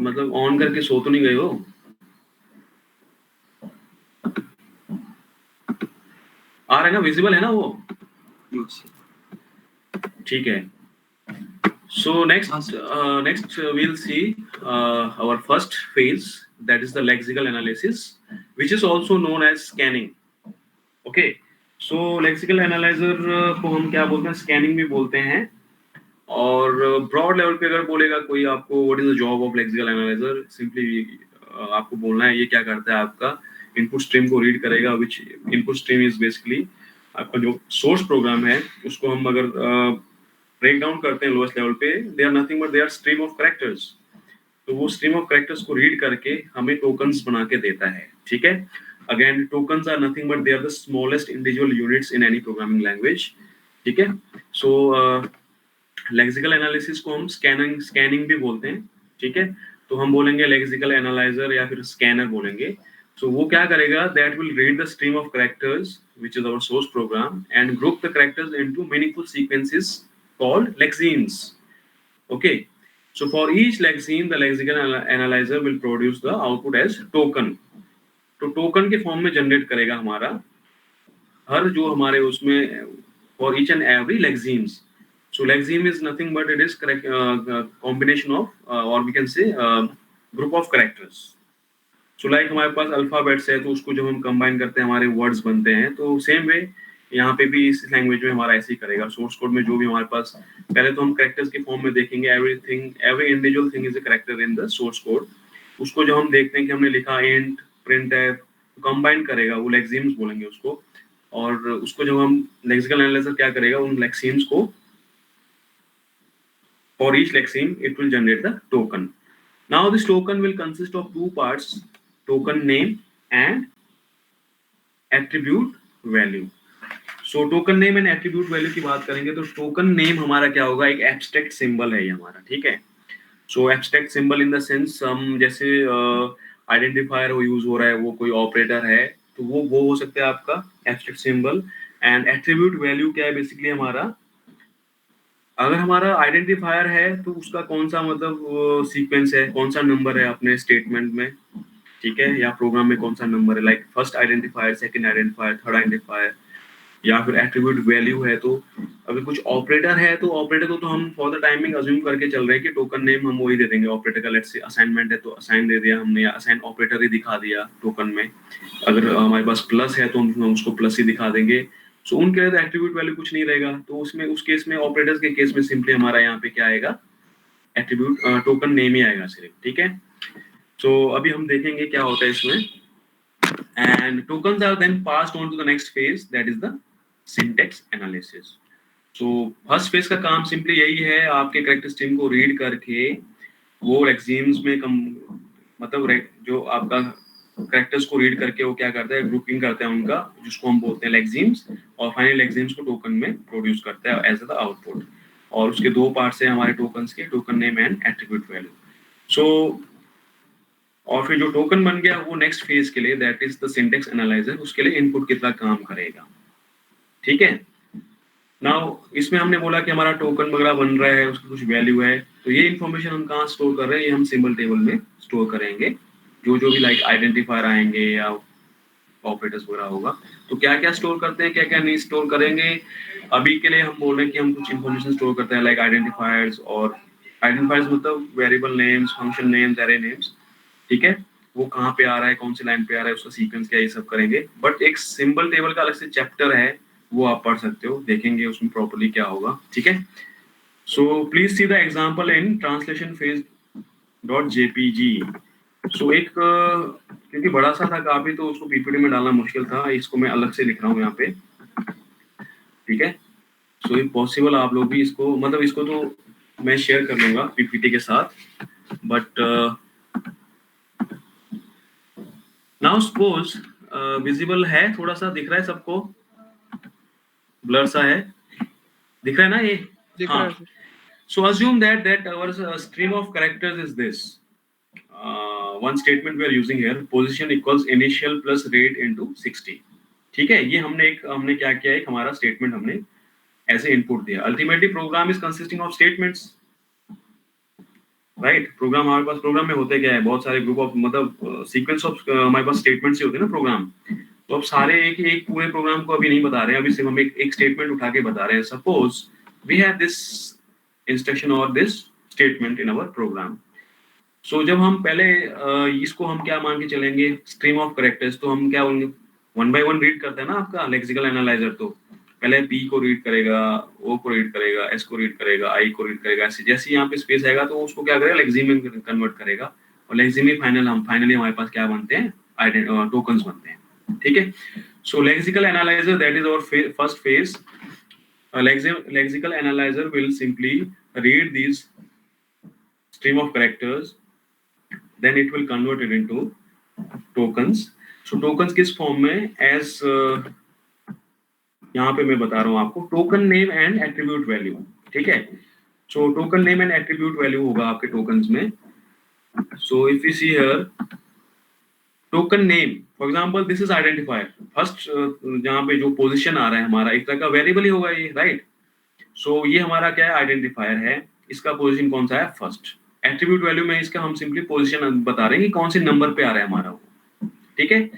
S1: मतलब ऑन करके सो तो नहीं गए हो? आ रहा है ना, विजिबल है ना वो? ठीक है. So next we'll see our first phase, that is the lexical analysis, which is also known as scanning. Okay. So lexical analyzer को हम क्या बोलते हैं? स्कैनिंग भी बोलते हैं. और ब्रॉड लेवल पे अगर बोलेगा कोई आपको what is the job of lexical analyser, simply आपको बोलना है ये क्या करता है. आपका इनपुट स्ट्रीम को रीड करेगा, which input stream is basically आपका जो सोर्स प्रोग्राम है, उसको हम अगर ब्रेक डाउन करते हैं लोएस्ट लेवल पे, they are nothing but they are stream of characters. तो वो स्ट्रीम ऑफ कैरेक्टर्स को रीड करके हमें टोकन्स बना के देता है. ठीक है. Again tokens are nothing but they are the smallest individual units in any programming language. ठीक है. सो लेक्सिकल एनालिसिस को हम स्कैनिंग भी बोलते हैं. ठीक है. तो हम बोलेंगे लेक्सिकल एनालाइजर या फिर स्कैनर बोलेंगे. So वो क्या करेगा? That will read the stream of characters, which is our source program, and group the characters into meaningful sequences called lexemes. Okay. So for each lexeme, the lexical analyzer will produce the output as token. तो token के form में generate करेगा हमारा हर जो हमारे उसमें for each and every lexemes. So lexeme is nothing but it is combination of or we can say group of characters. So like हमारे पास alphabets है, तो उसको जब हम कंबाइन करते हैं हमारे वर्ड्स बनते हैं. तो सेम वे यहाँ पे भी इस लैंग्वेज में हमारा ऐसे ही करेगा. सोर्स कोड में जो भी हमारे पास, पहले तो हम कैरेक्टर्स के फॉर्म में देखेंगे. Every individual thing is a character in the source code. उसको जब हम देखते हैं कि हमने लिखा इंट प्रिंट है, तो कंबाइन करेगा, वो लेक्सीम्स बोलेंगे उसको. और उसको जब हम लेक्सिकल एनालाइजर क्या करेगा, उन लेक्सीम्स को for each lexeme it will generate the token. Now this token will consist of two parts, token name and attribute value. So token name and attribute value की बात करेंगे तो token name हमारा क्या होगा? एक abstract symbol है ये हमारा. ठीक है. So abstract symbol in the sense हम जैसे identifier वो use हो रहा है, वो कोई operator है, तो वो हो सकता है आपका abstract symbol. And attribute value क्या है? बेसिकली हमारा अगर हमारा आइडेंटिफायर है तो उसका कौन सा मतलब सीक्वेंस है, कौन सा नंबर है अपने स्टेटमेंट में. ठीक है. या प्रोग्राम में कौन सा नंबर है, like first identifier, second identifier, third identifier. या फिर एट्रीब्यूट वैल्यू है, तो अगर कुछ ऑपरेटर है तो ऑपरेटर को तो हम फॉर द टाइमिंग अज्यूम करके चल रहे हैं कि टोकन नेम हम वही दे देंगे ऑपरेटर का. लेट्स से असाइनमेंट है तो असाइन दे दिया हमने, या असाइन ऑपरेटर ही दिखा दिया टोकन में. अगर हमारे पास प्लस है तो हम उसको प्लस ही दिखा देंगे. सो उनके लिए एट्रीब्यूट वैल्यू कुछ नहीं रहेगा. तो उसमें उस केस में ऑपरेटर्स के केस में सिंपली हमारा यहाँ पे क्या आएगा? एट्रीब्यूट टोकन नेम ही आएगा सिर्फ. ठीक है. सो अभी हम देखेंगे क्या होता है इसमें. And tokens are then passed on to the next phase, that is the syntax analysis. So first phase का काम सिंपली यही है, आपके कैरेक्टर स्ट्रीम को रीड करके वो लेक्सीम्स में मतलब जो आपका कैरेक्टर्स को रीड करके वो क्या करता है? ग्रुपिंग करता है उनका, जिसको हम बोलते हैं लेक्सीम्स. और फाइनल लेक्सीम्स को टोकन में प्रोड्यूस करता है एज द आउटपुट. और उसके दो पार्ट्स हैं हमारे टोकन्स के, token name and attribute value. So और फिर जो टोकन बन गया वो नेक्स्ट फेज के लिए, that is the syntax analyser, उसके लिए इनपुट कितना काम करेगा. ठीक है. नाउ इसमें हमने बोला कि हमारा टोकन वगैरह बन रहा है, उसकी कुछ वैल्यू है, तो ये इन्फॉर्मेशन हम कहाँ स्टोर कर रहे हैं? ये हम सिंबल टेबल में स्टोर करेंगे. जो भी लाइक आइडेंटिफायर आएंगे या ऑपरेटर्स वगैरह होगा, तो क्या क्या स्टोर करते हैं, क्या क्या नहीं स्टोर करेंगे. अभी के लिए हम बोल रहे हैं कि हम कुछ इन्फॉर्मेशन स्टोर करते हैं लाइक आइडेंटिफायर्स. और आइडेंटिफायर्स मतलब variable names, function names, array names. ठीक है. वो कहाँ पे आ रहा है, कौन सी लाइन पे आ रहा है, उसका सीक्वेंस क्या है, ये सब करेंगे. बट एक सिंबल टेबल का अलग से चैप्टर है, वो आप पढ़ सकते हो, देखेंगे उसमें प्रॉपर्ली क्या होगा. ठीक है. So please see the example in translation phase .jpg. सो एक क्योंकि बड़ा सा था काफी, तो उसको पीपीटी में डालना मुश्किल था, इसको मैं अलग से लिख रहा हूँ यहाँ पे. ठीक है. सो इफ पॉसिबल आप लोग भी इसको, मतलब इसको तो मैं शेयर कर लूंगा पीपीटी के साथ. बट नाउ सपोज विजिबल है, थोड़ा सा दिख रहा है सबको? ब्लर सा है, दिख रहा है ना ये?
S3: दिख रहा है.
S1: So assume that our stream of characters is this. One statement we are using here, position equals initial plus rate into 60. ठीक है. ये हमने क्या किया, एक हमारा स्टेटमेंट हमने ऐसे इनपुट दिया. Ultimately program is consisting of statements. Right. Program हमारे पास, प्रोग्राम में होते क्या है, बहुत सारे ग्रुप ऑफ मतलब सीक्वेंस ऑफ हमारे पास स्टेटमेंट्स ही होते हैं ना प्रोग्राम। तो अब सारे एक पूरे प्रोग्राम को अभी नहीं बता रहे हैं, अभी सिर्फ हम एक स्टेटमेंट उठा के बता रहे हैं। Suppose we have this instruction और this statement in our program. So जब हम पहले इसको हम क्या मान के चलेंगे, स्ट्रीम ऑफ कैरेक्टर्स, तो हम क्या बोलेंगे, वन बाय वन रीड करते हैं ना आपका लेक्सिकल एनालाइजर। तो पहले पी को रीड करेगा, ओ को रीड करेगा, एस को रीड करेगा, आई को रीड करेगा, ऐसे जैसे यहाँ पे स्पेस आएगा तो उसको क्या करेगा, लेक्सिम में कन्वर्ट करेगा। और लेक्सिम में फाइनली हमारे पास क्या बनते हैं, टोकन्स बनते हैं। ठीक है। So lexical analyzer, that is our first phase. Lexical analyzer will simply read these stream of characters, then it will convert it into tokens. So tokens किस फॉर्म में, as यहाँ पे मैं बता रहा हूँ आपको, token name and attribute value. ठीक है। So token name and attribute value होगा आपके टोकन्स में। So if you see here token name, for example this is identifier. First जहाँ पे जो पोजीशन आ रहा है हमारा, एक तरह का वेरिएबल ही होगा ये, राइट। सो ये हमारा क्या है, आइडेंटिफायर है, इसका पोजीशन कौन सा है, फर्स्ट। एट्रीब्यूट वैल्यू में इसका हम सिंपली पोजीशन बता रहे हैं कि कौन से नंबर पे आ रहा है हमारा वो। ठीक है।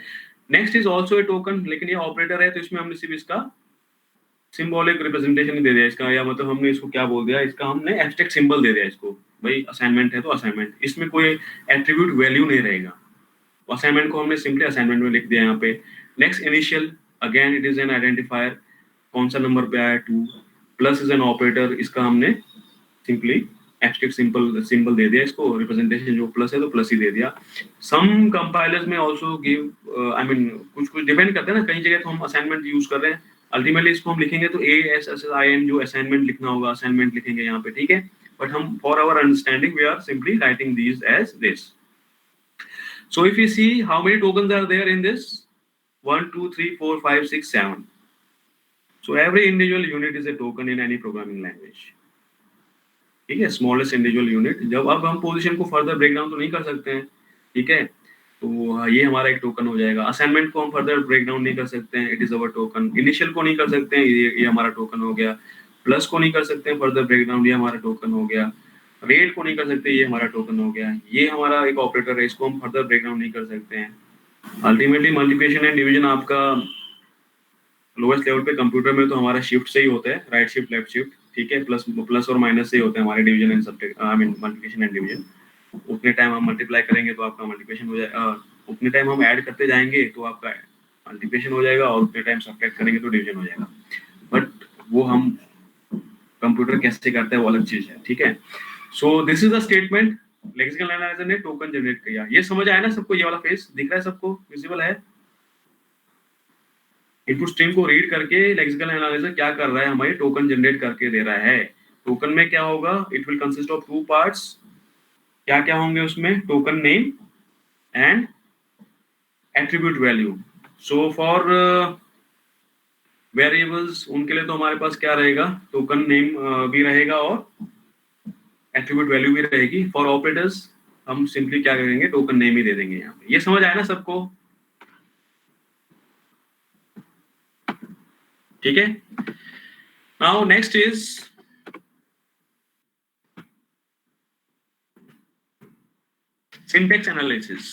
S1: Next is also A token, लेकिन ये ऑपरेटर है तो इसमें हमने सिर्फ इसका सिंबॉलिक रिप्रेजेंटेशन ही दे दिया इसका, या मतलब हमने इसको क्या बोल दिया, इसका हमने एब्स्ट्रैक्ट सिंबल दे दिया इसको। भाई असाइनमेंट है तो असाइनमेंट, इसमें कोई एट्रीब्यूट वैल्यू नहीं रहेगा। असाइनमेंट को हमने सिंपली असाइनमेंट में लिख दिया यहाँ पे। Next initial, again it is an identifier, कौन सा नंबर पे आया, 2। प्लस इज एन ऑपरेटर, इसका हमने सिंपली एब्स्ट्रैक्ट सिंबल दे दिया इसको, रिप्रेजेंटेशन जो प्लस है तो प्लस ही दे दिया। सम कंपाइलर्स में आल्सो गिव, आई मीन कुछ डिपेंड करता है ना, कई जगह तो हम असाइनमेंट यूज कर रहे हैं, अल्टीमेटली इसको हम लिखेंगे तो ASSIN जो असाइनमेंट लिखना होगा, असाइनमेंट लिखेंगे यहाँ पे। ठीक है। बट हम for our understanding we are simply writing these as this. So if you see how many tokens are there in this, 1, 2, 3, 4, 5, 6, 7. So every individual unit is a token in any programming language. ठीक है, smallest individual unit. जब अब हम position को further breakdown तो नहीं कर सकते हैं, ठीक है, तो ये हमारा एक टोकन हो जाएगा। असाइनमेंट को हम फर्दर ब्रेकडाउन नहीं कर सकते हैं, it is our token. Initial को नहीं कर सकते हैं, ये हमारा टोकन हो गया। प्लस को नहीं कर सकते हैं फर्दर ब्रेकडाउन, ये हमारा टोकन हो गया। रेट को नहीं कर सकते, ये हमारा टोकन हो गया। ये हमारा एक ऑपरेटर है, इसको हम फर्दर ब्रेकडाउन नहीं कर सकते हैं। अल्टीमेटली मल्टीप्लिकेशन एंड डिवीजन आपका लोएस्ट लेवल पे कंप्यूटर में तो हमारा शिफ्ट से ही होता है, राइट शिफ्ट लेफ्ट शिफ्ट। ठीक है। प्लस और माइनस से ही होते हैं हमारे division and subtract, I mean multiplication and division. उतने टाइम हम मल्टीप्लाई करेंगे तो आपका मल्टीप्लिकेशन हो जाएगा, उतने टाइम हम ऐड करते जाएंगे तो आपका मल्टीप्लिकेशन हो जाएगा, और उतने टाइम सब्ट्रैक्ट करेंगे तो डिवीजन हो जाएगा। बट वो हम कंप्यूटर कैसे करते हैं वो अलग चीज है। ठीक है। So this is the statement, lexical analyser ने टोकन जनरेट किया। ये समझ आया ना सबको, ये वाला फेस दिख रहा है सबको, विजिबल है। इनपुट स्ट्रीम को रीड करके लेक्सिकल एनालाइजर क्या कर रहा है, हमारे टोकन जनरेट करके दे रहा है। टोकन में क्या होगा, it will consist of 2 parts. क्या क्या होंगे उसमें, token name and attribute value. So for variables, उनके लिए तो हमारे पास क्या रहेगा, टोकन नेम भी रहेगा और एट्रीब्यूट वैल्यू भी रहेगी। फॉर ऑपरेटर्स हम सिंपली क्या करेंगे, टोकन नेम ही दे देंगे यहाँ पे। ये समझ आया ना सबको, ठीक है। Now next is syntax analysis.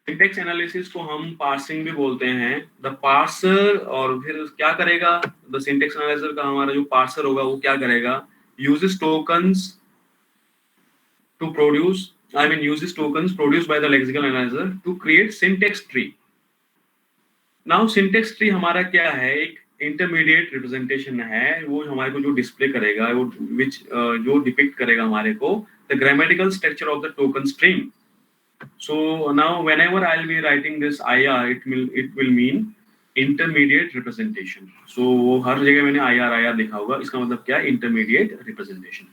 S1: Syntax analysis को हम पार्सिंग भी बोलते हैं। द पार्सर, और फिर क्या करेगा, द सिंटेक्स एनालिसिस का हमारा जो पार्सर होगा वो क्या करेगा, uses tokens to produce, I mean uses tokens produced by the lexical analysis to create syntax tree. Now syntax tree हमारा क्या है, एक इंटरमीडिएट रिप्रेजेंटेशन है, वो हमारे को जो डिस्प्ले करेगा, वो विच जो डिपिक्ट करेगा हमारे को the grammatical structure of the token stream. So now whenever I'll be writing this IR, it will mean intermediate representation. So हर जगह मैंने IR लिखा होगा, इसका मतलब क्या है, intermediate representation.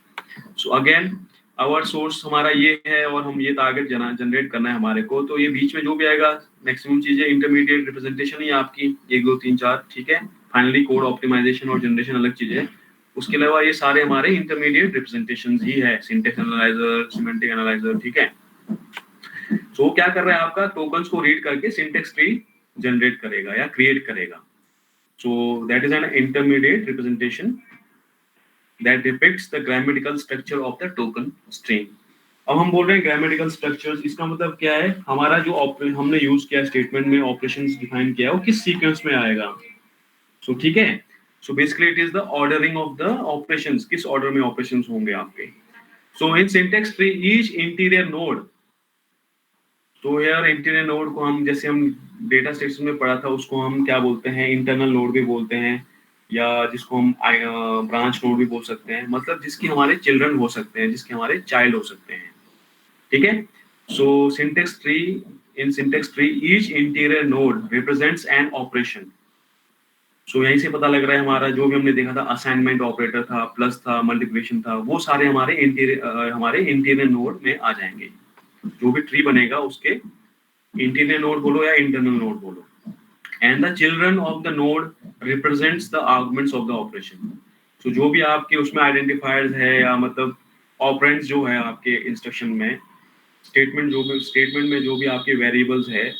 S1: So again our source हमारा ये है और हम ये टारगेट जनरेट करना है हमारे को। तो ये बीच में जो भी आएगा मैक्सिमम चीजें इंटरमीडिएट रिप्रेजेंटेशन ही आपकी 1 2 3 4, ठीक है। फाइनली कोड ऑप्टिमाइजेशन और जनरेशन अलग चीज है। उसके अलावा ये सारे हमारे इंटरमीडिएट रिप्रेजेंटेशंस ही है, सिंटेक्स एनालाइजर, सिमेंटिक एनालाइजर, ठीक है। तो क्या कर रहा है, आपका टोकन्स को रीड करके सिंटेक्स ट्री जनरेट करेगा या क्रिएट करेगा। So that is an intermediate representation that depicts the grammatical structure of the token stream. अब हम बोल रहे हैं ग्रामेटिकल स्ट्रक्चर्स, इसका मतलब क्या है, हमारा जो हमने यूज किया स्टेटमेंट में ऑपरेशंस डिफाइन किया है वो किस सीक्वेंस में आएगा। सो ठीक है, so basically it is the ordering of the operations, किस ऑर्डर में ऑपरेशंस होंगे आपके। So in syntax tree each interior node, तो यार इंटीरियर नोड को हम, जैसे हम डेटा स्ट्रक्चर में पढ़ा था, उसको हम क्या बोलते हैं, इंटरनल नोड भी बोलते हैं, या जिसको हम ब्रांच नोड भी बोल सकते हैं, मतलब जिसके हमारे चिल्ड्रन हो सकते हैं, जिसके हमारे चाइल्ड हो सकते हैं। ठीक है, so syntax tree, in syntax tree each interior node represents an operation. So यहीं से पता लग रहा है हमारा जो भी हमने देखा था, असाइनमेंट ऑपरेटर था, प्लस था, मल्टीप्लिकेशन था, वो सारे हमारे इंटीरियर नोड में आ जाएंगे। जो भी ट्री बनेगा उसके इंटीरियर नोड बोलो या इंटरनल नोड बोलो, and the children of the node represents the arguments of the operation. तो जो भी आपके उसमें आइडेंटिफायर्स है, या मतलब ऑपरेंड्स जो है आपके इंस्ट्रक्शन में, स्टेटमेंट में जो भी आपके वेरिएबल्स है,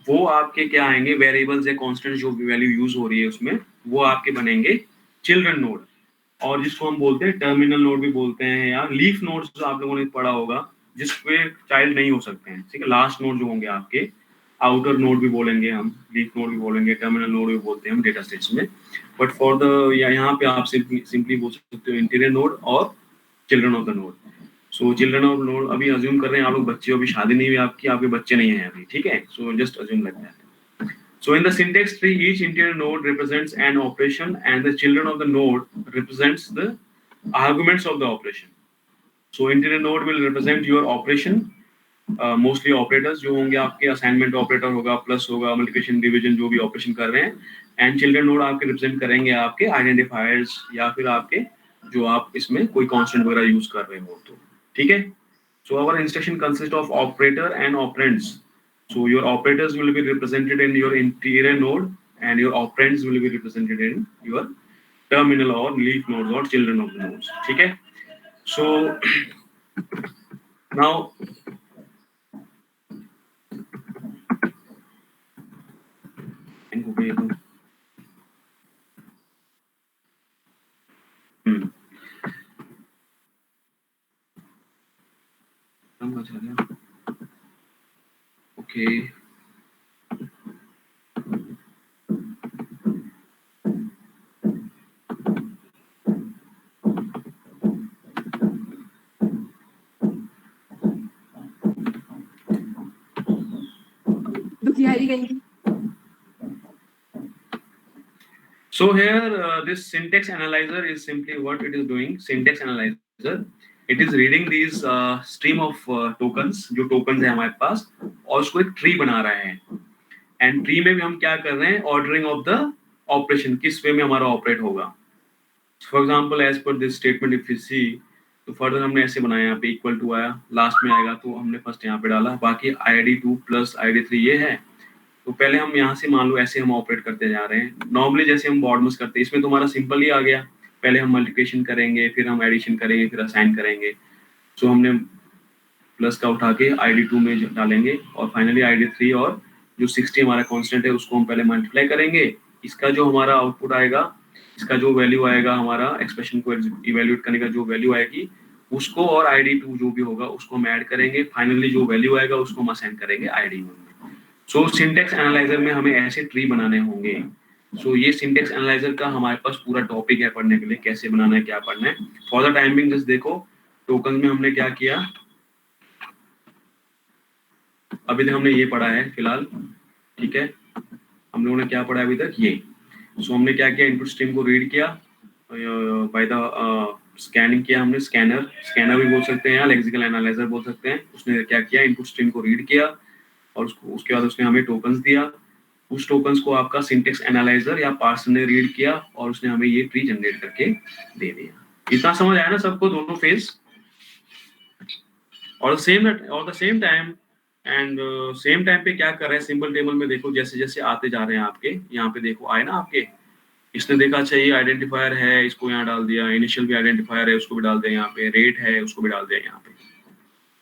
S1: वो आपके क्या आएंगे, वेरिएबल्स या कांस्टेंट जो भी वैल्यू यूज हो रही है उसमें, वो आपके बनेंगे चिल्ड्रन नोड। और जिसको हम बोलते हैं टर्मिनल नोड भी बोलते हैं, या लीफ नोड्स जो आप लोगों ने पढ़ा होगा, जिसपे चाइल्ड नहीं हो सकते हैं। ठीक है, लास्ट नोड जो होंगे आपके, आउटर नोड भी बोलेंगे हम, लीफ नोड भी बोलेंगे, टर्मिनल नोड भी बोलते हैं हम डेटा सेट्स में। बट फॉर द, या यहाँ पे आप सिंपली बोल सकते हो इंटीरियर नोड और children of the node. So children of node, अभी अज्यूम कर रहे हैं आप लोग बच्चे हो, अभी शादी नहीं हुई आपकी, आपके बच्चे नहीं हैं अभी, ठीक है, so just assume like that. So in the syntax tree, each interior node represents an operation, and the children of the node represents the arguments of the operation. So interior node will represent your operation, mostly operators जो होंगे आपके, assignment operator होगा, plus होगा, multiplication division जो भी operation कर रहे हैं, and children node आपके represent करेंगे आपके identifiers, या फिर आपके जो आप इसमें कोई constant वगैरह use कर रहे हो तो, ठीक है। So our instruction consists of operator and operands. So your operators will be represented in your interior node, and your operands will be represented in your terminal or leaf nodes or children of the nodes. ठीक है? So now okay. So here, this syntax analyzer is simply what it is doing. Syntax analyzer, it is reading these stream of tokens, जो tokens है हमारे पास, और उसको एक tree बना रहा है। And tree में भी हम क्या कर रहे हैं, ordering of the operation, किस way में हमारा operate होगा। For example, as per this statement, if you see, तो further हमने ऐसे बनाया, यहाँ पे equal to आया, last में आएगा तो हमने first यहाँ पे डाला, बाकी id2 plus id3 ये है। तो पहले हम यहाँ से मान लो ऐसे हम ऑपरेट करते जा रहे हैं, नॉर्मली जैसे हम बॉर्डमस करते हैं, इसमें तुम्हारा सिंपल ही आ गया, पहले हम मल्टीप्लिकेशन करेंगे, फिर हम एडिशन करेंगे, फिर असाइन करेंगे। सो हमने प्लस का उठा के id2 में डालेंगे, और फाइनली id3 और जो 60 हमारा कांस्टेंट है उसको हम पहले मल्टीप्लाई करेंगे। इसका जो हमारा आउटपुट आएगा, इसका जो वैल्यू आएगा, हमारा एक्सप्रेशन को इवेल्युएट करने का जो वैल्यू आएगी, उसको और id2 जो भी होगा उसको हम ऐड करेंगे, फाइनली जो वैल्यू आएगा उसको हम असाइन करेंगे id1 में। सो सिंटेक्स एनालाइजर में हमें ऐसे ट्री बनाने होंगे। सो ये सिंटेक्स एनालाइजर का हमारे पास पूरा टॉपिक है पढ़ने के लिए, कैसे बनाना है, क्या पढ़ना है। फॉर द टाइमिंग जस्ट देखो, टोकन में हमने क्या किया, अभी तक हमने ये पढ़ा है फिलहाल, ठीक है, हम लोगों ने क्या पढ़ा अभी तक, ये। सो हमने क्या किया, इनपुट स्ट्रीम को रीड किया बाय द स्कैनिंग किया हमने, स्कैनर भी बोल सकते हैं या लेक्सिकल एनालाइजर बोल सकते हैं। उसने क्या किया, इनपुट स्ट्रीम को रीड किया, और उसके बाद उसने हमें टोकन्स दिया। उस टोकन्स को आपका सिंटेक्स एनालाइजर या पार्सर ने रीड किया, और उसने हमें ये ट्री जनरेट करके दे दिया। इतना समझ आया ना सबको, दोनों फेज। और सेम टाइम सेम टाइम पे क्या कर रहे हैं, सिंपल टेबल में देखो, जैसे जैसे आते जा रहे हैं आपके, यहाँ पे देखो आए ना आपके, इसने देखा अच्छा ये आइडेंटिफायर है, इसको यहाँ डाल दिया, इनिशियल भी आइडेंटिफायर है उसको भी डाल दिया, यहाँ पे रेट है उसको भी डाल दिया यहाँ पे।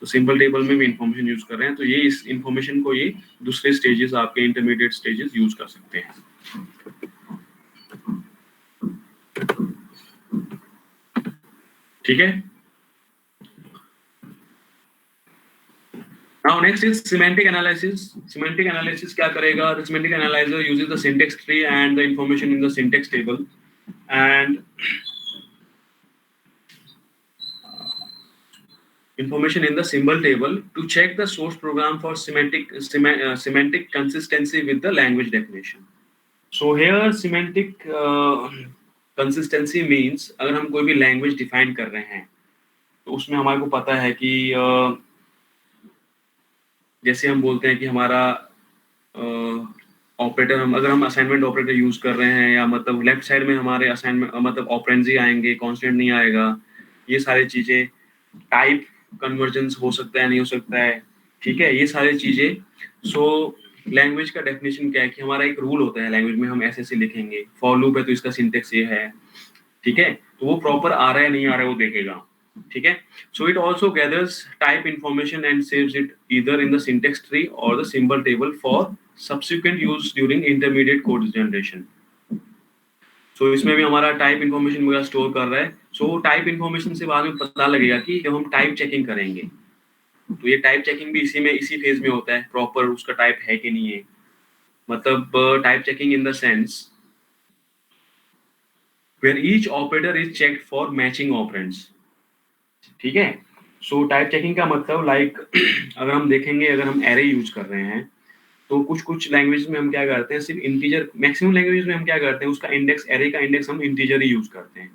S1: तो सिंपल टेबल में भी इंफॉर्मेशन यूज कर रहे हैं, तो ये इस इंफॉर्मेशन को ये दूसरे स्टेजेस, आपके इंटरमीडिएट स्टेजेस यूज कर सकते हैं। ठीक है, Now next is semantic analysis. Semantic analysis क्या करेगा? The semantic analyzer uses the syntax tree and the information in the syntax table and information in the symbol table to check the source program for semantic consistency with the language definition. So here semantic consistency means अगर हम कोई भी language define कर रहे हैं तो उसमें हमारे को पता है कि जैसे हम बोलते हैं कि हमारा ऑपरेटर अगर हम असाइनमेंट ऑपरेटर यूज कर रहे हैं या मतलब लेफ्ट साइड में हमारे असाइनमेंट मतलब ऑपरेंड्स ही आएंगे, कांस्टेंट नहीं आएगा, ये सारी चीजें, टाइप कन्वर्जेंस हो सकता है नहीं हो सकता है, ठीक है, ये सारी चीजें. सो लैंग्वेज का डेफिनेशन क्या है कि हमारा एक रूल होता है लैंग्वेज में, हम ऐसे लिखेंगे, फॉर लूप है तो इसका सिंटेक्स ये है, ठीक है, तो वो प्रॉपर आ रहा है नहीं आ रहा है वो देखेगा, ठीक है. So it also gathers type information and saves it either in the syntax tree और the symbol table for subsequent use during intermediate code generation. So इसमें भी हमारा टाइप इन्फॉर्मेशन वगैरह स्टोर कर रहा है. सो टाइप इन्फॉर्मेशन से बाद में पता लगेगा कि जब हम टाइप चेकिंग करेंगे तो ये टाइप चेकिंग भी इसी फेज में होता है, प्रॉपर उसका टाइप है कि नहीं है, मतलब type checking in the sense where each operator is checked for matching operands, ठीक है. सो टाइप चेकिंग का मतलब लाइक अगर हम देखेंगे, अगर हम एरे यूज कर रहे हैं तो कुछ लैंग्वेज में हम क्या करते हैं, सिर्फ इंटीजर, मैक्सिमम लैंग्वेज में हम क्या करते हैं, उसका इंडेक्स, एरे का इंडेक्स हम इंटीजर ही यूज करते हैं.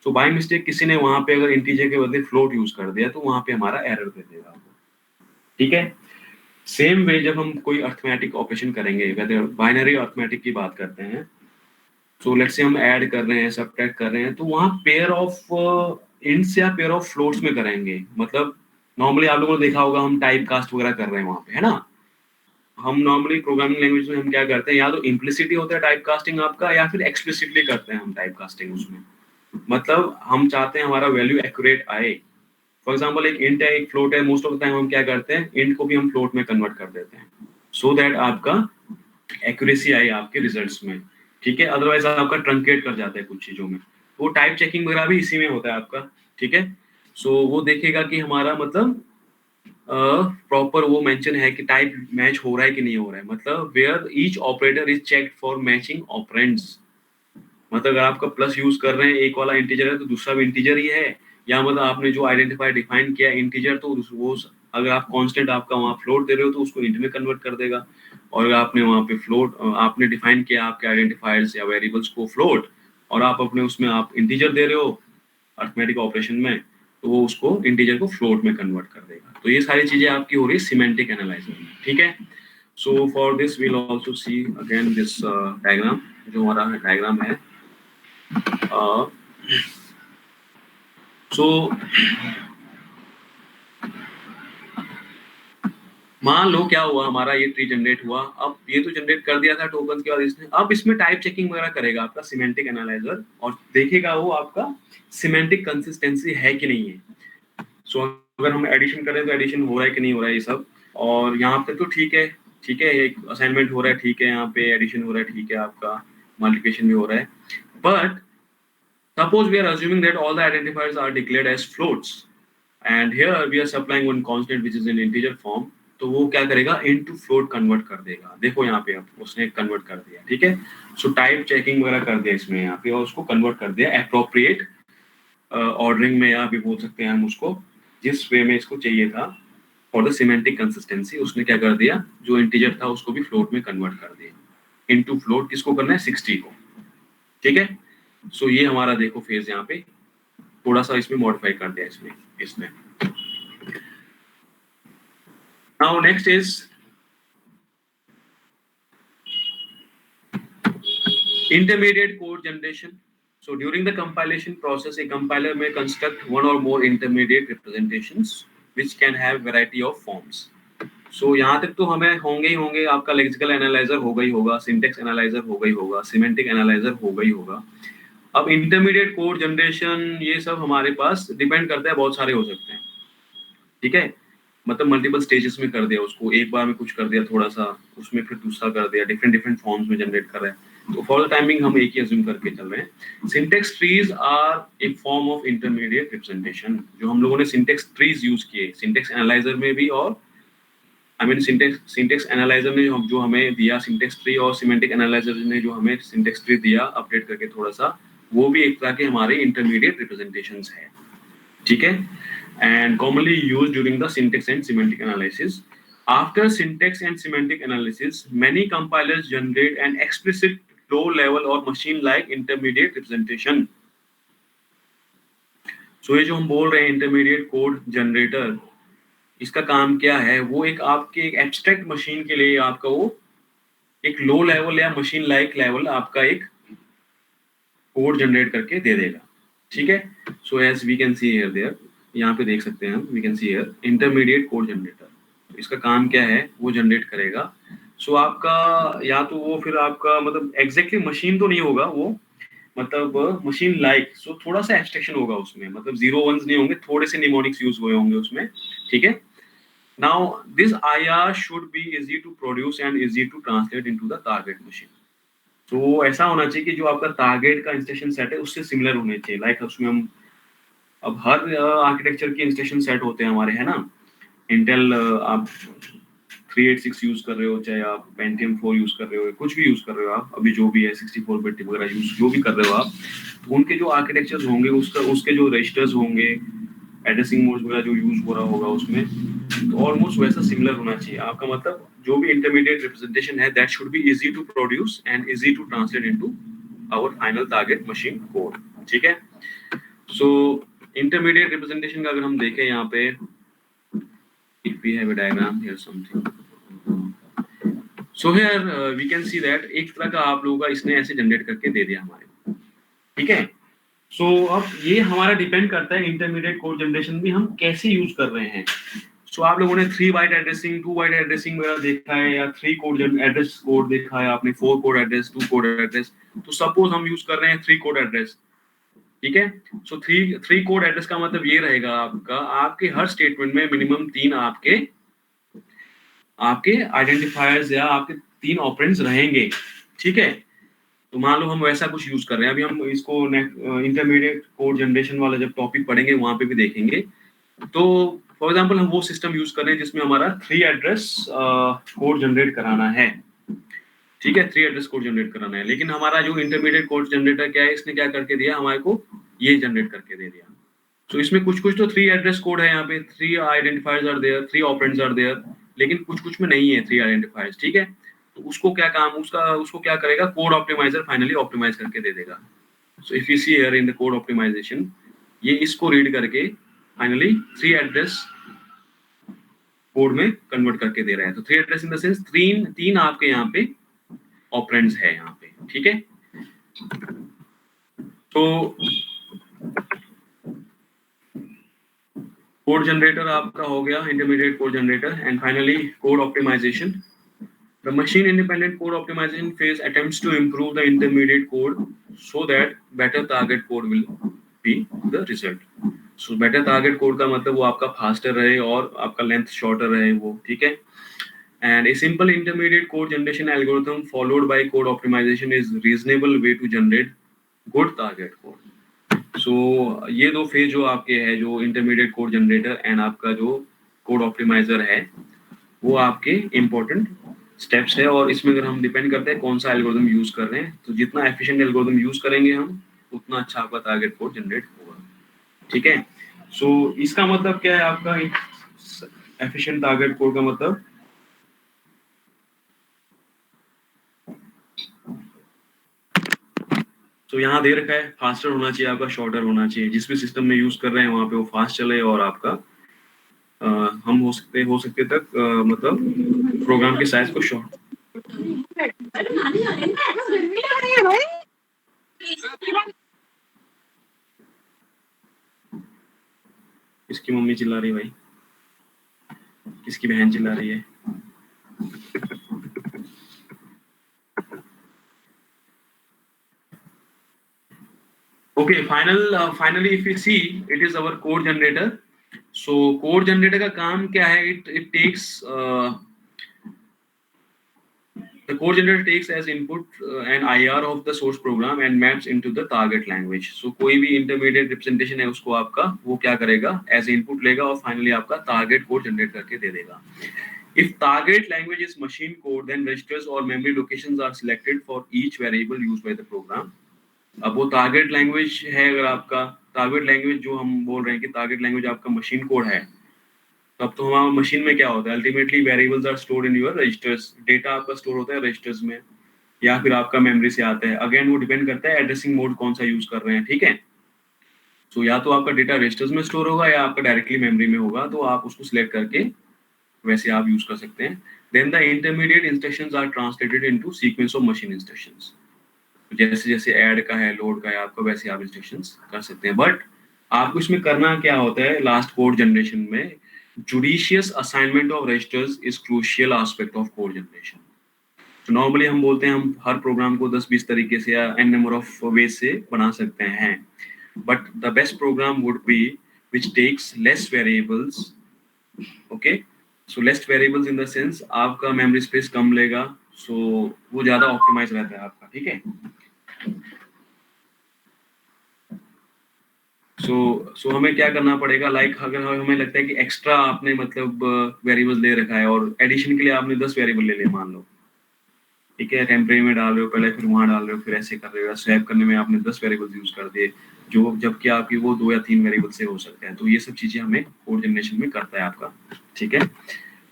S1: तो बाय मिस्टेक किसी ने वहां पे अगर इंटीजर के बदले फ्लोट यूज कर दिया तो वहां पे हमारा एरर दे देगा, ठीक है. सेम वे जब हम कोई अर्थमेटिक ऑपरेशन करेंगे, वेदर बाइनरी अर्थमेटिक की बात करते हैं, सो लेट्स से हम ऐड कर रहे हैं, सबट्रैक्ट कर रहे हैं, तो वहां पेयर ऑफ इंट्स या पेयर ऑफ फ्लोट्स में करेंगे. मतलब नॉर्मली आप लोगों ने देखा होगा हम टाइप कास्ट वगैरह कर रहे हैं वहां पे, है ना. हम नॉर्मली प्रोग्रामिंग लैंग्वेज में हम क्या करते हैं, या तो इम्प्लिसिटली होता है टाइप कास्टिंग आपका, या फिर एक्सप्लिसिटली करते हैं हम टाइप कास्टिंग उसमें. मतलब हम चाहते हैं हमारा वैल्यू एक्यूरेट आए. फॉर एग्जांपल एक इंट है, एक फ्लोट है, मोस्ट ऑफ द टाइम हम क्या करते हैं, इंट को भी हम फ्लोट में कन्वर्ट कर देते हैं सो दैट आपका एक्यूरेसी आए आपके रिजल्ट्स में, ठीक है. अदरवाइज आपका ट्रंकेट कर जाता है कुछ चीजों में. वो टाइप चेकिंग वगैरह भी इसी में होता है आपका, ठीक है. सो वो देखेगा कि हमारा मतलब प्रॉपर वो मेंशन है कि टाइप मैच हो रहा है कि नहीं हो रहा है, मतलब where each operator is checked for matching operands. मतलब अगर आपका प्लस यूज कर रहे हैं, एक वाला इंटीजर है तो दूसरा भी इंटीजर ही है, या मतलब आपने जो आइडेंटिफायर डिफाइन किया इंटीजर, तो वो अगर आप कांस्टेंट आपका वहाँ फ्लोट दे रहे हो तो उसको इंट में कन्वर्ट कर देगा. और अगर आपने वहाँ पे फ्लोट आपने डिफाइन किया आपके आइडेंटिफायर्स या वेरिएबल्स को फ्लोट, और आप अपने उसमें आप इंटीजर दे रहे हो अर्थमेटिक ऑपरेशन में, तो वो उसको इंटीजर को फ्लोट में कन्वर्ट कर देगा. तो ये सारी चीजें आपकी हो रही है सिमेंटिक एनालाइजर में, ठीक है. So for this we'll also see again this diagram, जो हमारा डायग्राम है. सो मान लो क्या हुआ, हमारा ये ट्री जनरेट हुआ. अब ये तो जनरेट कर दिया था टोकन के बाद इसने, अब इसमें टाइप चेकिंग वगैरह करेगा आपका सिमेंटिक एनालाइजर और देखेगा वो आपका सिमेंटिक कंसिस्टेंसी है कि नहीं है. सो अगर हम एडिशन करें तो एडिशन हो रहा है कि नहीं हो रहा है ये सब, और यहाँ पे तो ठीक है, ठीक है, एक असाइनमेंट हो रहा है, ठीक है, यहाँ पे एडिशन हो रहा है, ठीक है, आपका मल्टीप्लिकेशन भी हो रहा है. But suppose we are assuming that all the identifiers are declared as floats and here we are supplying one constant which is in integer form, तो वो क्या करेगा, into float कन्वर्ट कर देगा. देखो यहाँ पे अब उसने कन्वर्ट कर दिया, ठीक है. सो टाइप चेकिंग वगैरह कर दिया इसमें यहाँ पे और उसको कन्वर्ट कर दिया एप्रोप्रिएट ऑर्डरिंग में, या भी बोल सकते हैं हम उसको, जिस वे में इसको चाहिए था फॉर द सिमेंटिक कंसिस्टेंसी. उसने क्या कर दिया, जो इंटीजर था उसको भी फ्लोट में कन्वर्ट कर दिया. इनटू फ्लोट किसको करना है, 60 को, ठीक है. सो ये हमारा देखो फेज यहाँ पे थोड़ा सा इसमें मॉडिफाई कर दिया इसमें. Now next is intermediate code generation. So during the compilation process, a compiler may construct one or more intermediate representations which can have variety of forms. So यहाँ तक तो हमें होंगे ही होंगे, आपका लेक्सिकल एनालाइजर होगा ही होगा, सिंटेक्स एनालाइजर होगा ही होगा, सिमेंटिक एनालाइजर होगा ही होगा. अब इंटरमीडिएट कोड जनरेशन ये सब हमारे पास डिपेंड करता है, बहुत सारे हो सकते हैं, ठीक है. मतलब मल्टीपल स्टेजेस में कर दिया उसको, एक बार में कुछ कर दिया थोड़ा सा, उसमें फिर दूसरा कर दिया, डिफरेंट फॉर्म्स में जनरेट कर रहे हैं. तो फॉर द टाइमिंग हम एक ही अज्यूम करके चल रहे हैं. Syntax trees are a form of intermediate representation. जो हम लोगों ने सिंटेक्स ट्रीज यूज किए सिंटेक्स एनालाइजर में भी और आई मीन सिंटेक्स एनालाइजर ने जो हमें दिया सिंटेक्स ट्री, और सिमेंटिक एनालाइजर ने जो हमें सिंटेक्स ट्री दिया अपडेट करके थोड़ा सा, वो भी एक तरह के हमारे इंटरमीडिएट रिप्रेजेंटेशंस है, ठीक है, and commonly used during the syntax and semantic analysis. After syntax and semantic analysis, many compilers generate an explicit low-level or machine-like intermediate representation. So ये जो हम बोल रहे हैं intermediate code generator, इसका काम क्या है? वो एक आपके एक abstract machine के लिए आपका वो एक low level या machine-like level आपका एक code generate करके दे देगा, ठीक है? So as we can see here there, यहाँ पे देख सकते हैं हम, we can see here intermediate code generator, इसका काम क्या है, वो जनरेट करेगा। सो आपका या तो वो फिर आपका मतलब एग्जैक्टली मशीन तो नहीं होगा वो, मतलब मशीन लाइक, सो थोड़ा सा एब्स्ट्रैक्शन होगा उसमें, मतलब 0 1s नहीं होंगे, थोड़े से निमोनिक्स यूज हुए होंगे उसमें, ठीक है। Now this IR should be easy to produce and easy to translate into the target machine. तो ऐसा होना चाहिए कि जो आपका टारगेट का इंस्ट्रक्शन सेट है उससे सिमिलर होने चाहिए, लाइक उसमें हम अब हर आर्किटेक्चर के इंस्ट्रक्शन सेट होते हैं हमारे, है ना। इंटेल आप 386 यूज कर रहे हो, चाहे आप Pentium 4 यूज कर रहे हो, कुछ भी यूज कर रहे हो आप, अभी जो भी है 64 बिट वगैरह यूज जो भी कर रहे हो आप, उनके जो आर्किटेक्चर्स होंगे उसके जो रजिस्टर्स होंगे, एड्रेसिंग मोड्स वगैरह जो यूज हो रहा होगा उसमें, तो ऑलमोस्ट वैसा सिमिलर होना चाहिए आपका, मतलब जो भी इंटरमीडिएट रिप्रेजेंटेशन है that should be easy to produce and easy to translate into our final target machine code, ठीक है। सो intermediate representation का अगर हम देखें यहाँ पे, if we have a diagram here something, so here we can see that एक तरह का आप लोगों का इसने ऐसे जनरेट करके दे दिया हमारे को, ठीक है। सो अब ये हमारा डिपेंड करता है इंटरमीडिएट कोड जनरेशन भी हम कैसे यूज कर रहे हैं। सो आप लोगों ने 3 बाइट एड्रेसिंग, 2 बाइट एड्रेसिंग वगैरह देखा है, या 3 कोड एड्रेस कोड देखा है आपने, 4 कोड एड्रेस, 2 कोड एड्रेस। तो सपोज हम यूज कर रहे हैं 3 कोड एड्रेस, ठीक है। सो 3 कोड एड्रेस का मतलब ये रहेगा आपका, आपके हर स्टेटमेंट में मिनिमम 3 आपके आइडेंटिफायर्स या आपके 3 ऑपरेंड्स रहेंगे, ठीक है। तो मान लो हम वैसा कुछ यूज कर रहे हैं, अभी हम इसको इंटरमीडिएट कोड जनरेशन वाला जब टॉपिक पढ़ेंगे वहां पे भी देखेंगे। तो फॉर एग्जांपल हम वो सिस्टम यूज कर रहे हैं जिसमें हमारा 3 एड्रेस कोड जनरेट कराना है, ठीक है, 3 एड्रेस कोड जनरेट कराना है। लेकिन हमारा जो इंटरमीडिएट कोड जनरेटर क्या है, इसने क्या करके दिया हमारे को, ये जनरेट करके दे दिया। तो इसमें कुछ तो 3 एड्रेस कोड है, यहाँ पे 3 identifiers are there, 3 operands are there, लेकिन कुछ में नहीं है 3 आइडेंटिफायर्स, ठीक है। तो उसको क्या काम, उसको क्या करेगा, कोड ऑप्टिमाइजर फाइनली ऑप्टिमाइज करके दे देगा। So if you see here in the code optimisation, ये इसको रीड करके फाइनली 3 एड्रेस कोड में कन्वर्ट करके दे रहा है। तो 3 एड्रेस इन द सेंस 3 आपके यहाँ पे ऑपरेंड्स है यहाँ पे, ठीक है। तो कोड जनरेटर आपका हो गया, intermediate code generator, and finally code optimisation. The machine independent code optimization phase attempts to improve the intermediate code so that better target code will be the result. So better target code का मतलब वो आपका faster रहे और आपका length shorter रहे वो, ठीक है। And a simple intermediate code generation algorithm followed by code optimization is reasonable way to generate good target code. So ये दो फेज जो आपके है, जो इंटरमीडिएट कोड जनरेटर एंड आपका जो कोड ऑप्टिमाइजर है, वो आपके इम्पोर्टेंट स्टेप्स है। और इसमें अगर हम डिपेंड करते हैं कौन सा एल्गोरिथम यूज कर रहे हैं, तो जितना एफिशिएंट एल्गोरिथम यूज करेंगे हम, उतना अच्छा आपका टारगेट कोड जनरेट होगा, ठीक है। सो इसका मतलब क्या है, आपका एफिशिएंट टारगेट कोड का मतलब तो यहाँ दे रखा है, फास्टर होना चाहिए आपका, शॉर्टर होना चाहिए। जिस भी सिस्टम में यूज कर रहे हैं वहां पे वो फास्ट चले, और आपका हम हो सकते तक मतलब प्रोग्राम के साइज को शॉर्ट। किसकी मम्मी चिल्ला रही है भाई, किसकी बहन चिल्ला रही है? Okay, finally if you see, it is our code generator. So code generator का काम क्या है, it takes the code generator takes as input an IR of the source program and maps into the target language. So कोई भी intermediate representation है उसको आपका वो क्या करेगा, as input लेगा और finally आपका target code generate करके दे देगा। If target language is machine code, then registers or memory locations are selected for each variable used by the program. अब वो टारगेट लैंग्वेज है, अगर आपका टारगेट लैंग्वेज जो हम बोल रहे हैं कि टारगेट लैंग्वेज आपका मशीन कोड है, तब तो हमारा मशीन में क्या होता है, ultimately variables are stored in your registers, data आपका स्टोर होता है रजिस्टर्स में, या फिर आपका मेमोरी से आता है। अगेन वो डिपेंड करता है एड्रेसिंग मोड कौन सा यूज कर रहे हैं, ठीक है। सो या तो आपका डेटा रजिस्टर्स में स्टोर होगा या आपका डायरेक्टली मेमोरी में होगा, तो आप उसको सिलेक्ट करके वैसे आप यूज कर सकते हैं। Then the intermediate instructions are translated into sequence of machine instructions. जैसे जैसे ऐड का है, लोड का है आपका, वैसे आप इंस्ट्रक्शंस कर सकते हैं। बट आपको इसमें करना क्या होता है, लास्ट कोड जनरेशन में judicious assignment of registers is crucial aspect of code generation. तो नॉर्मली हम बोलते हैं हम हर प्रोग्राम को 10-20 तरीके से या एन नंबर ऑफ वेज से बना सकते हैं, but the best program would be which takes less variables. Okay, so less variables in the sense आपका मेमोरी स्पेस कम लेगा, सो वो ज्यादा ऑप्टिमाइज रहता है आपका, ठीक है। सो हमें क्या करना पड़ेगा, लाइक अगर हमें लगता है कि एक्स्ट्रा आपने मतलब वेरिएबल्स ले रखा है और एडिशन के लिए आपने 10 वेरिएबल ले लिए मान लो, ठीक है, टेम्परेरी में डाल रहे हो पहले, फिर वहां डाल रहे हो, फिर ऐसे कर रहे हो, स्वैप करने में आपने 10 वेरिएबल्स यूज कर दिए, जो जबकि आपकी वो 2 या 3 वेरिएबल से हो सकता है। तो ये सब चीजें हमें कोड जनरेशन में करता है आपका, ठीक है।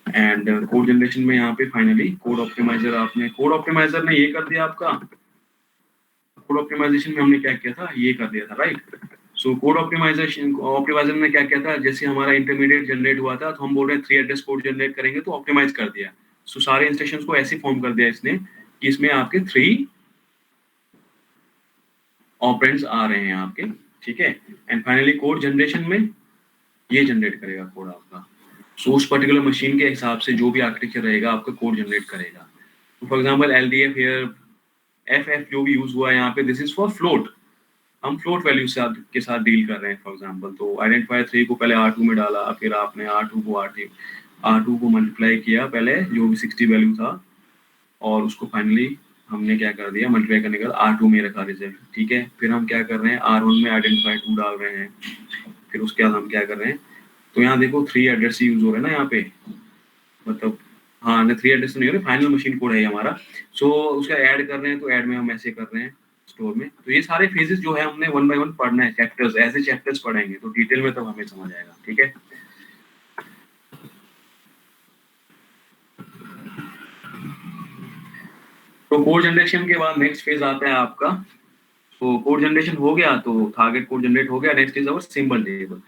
S1: एंड कोड जनरेशन में यहाँ पे फाइनली कोड ऑप्टिमाइजर, आपने कोड ऑप्टिमाइजर ने ये कर दिया आपका, कोड ऑप्टिमाइजेशन में हमने क्या किया था, ये कर दिया था, राइट। सो कोड ऑप्टिमाइजर ने क्या किया था, जैसे हमारा इंटरमीडिएट जनरेट हुआ था तो हम बोल रहे हैं 3 एड्रेस कोड जनरेट करेंगे, तो ऑप्टिमाइज कर दिया। सो सारे इंस्ट्रक्शंस को ऐसे फॉर्म कर दिया इसने कि इसमें आपके 3 ऑपरेंड्स आ रहे हैं आपके, ठीक है। एंड फाइनली कोड जनरेशन में ये जनरेट करेगा कोड आपका। सो उस पर्टिकुलर मशीन के हिसाब से जो भी आर्किटेक्चर रहेगा आपका कोड जनरेट करेगा। तो for example LDF here, FF जो भी यूज हुआ है यहाँ पे, दिस इज फॉर फ्लोट, हम फ्लोट वैल्यू के साथ डील कर रहे हैं। फॉर एग्जांपल तो आइडेंटिफायर 3 को पहले R2 में डाला, फिर आपने R2 को मल्टीप्लाई किया पहले जो भी 60 वैल्यू था, और उसको फाइनली हमने क्या कर दिया, मल्टीप्लाई करने के बाद R2 में रखा रिजल्ट, ठीक है। फिर हम क्या कर रहे हैं, R1 में आइडेंटिफायर 2 डाल रहे हैं, फिर उसके बाद हम क्या कर रहे हैं, तो यहाँ देखो 3 एड्रेस यूज हो रहे हैं ना यहाँ पे, मतलब हाँ 3 एड्रेस नहीं हो रहे, फाइनल मशीन कोड है हमारा। सो उसका ऐड कर रहे हैं, तो ऐड में हम ऐसे कर रहे हैं स्टोर में। तो ये सारे फेजेस जो है हमने 1 बाय 1 पढ़ना है, चैप्टर्स ऐसे चैप्टर्स पढ़ेंगे तो डिटेल में तब हमें समझ आएगा, ठीक है। तो कोड जनरेशन के बाद नेक्स्ट फेज आता है आपका, तो कोड जनरेशन हो गया, तो टारगेट कोड जनरेट हो गया, next is our symbol table.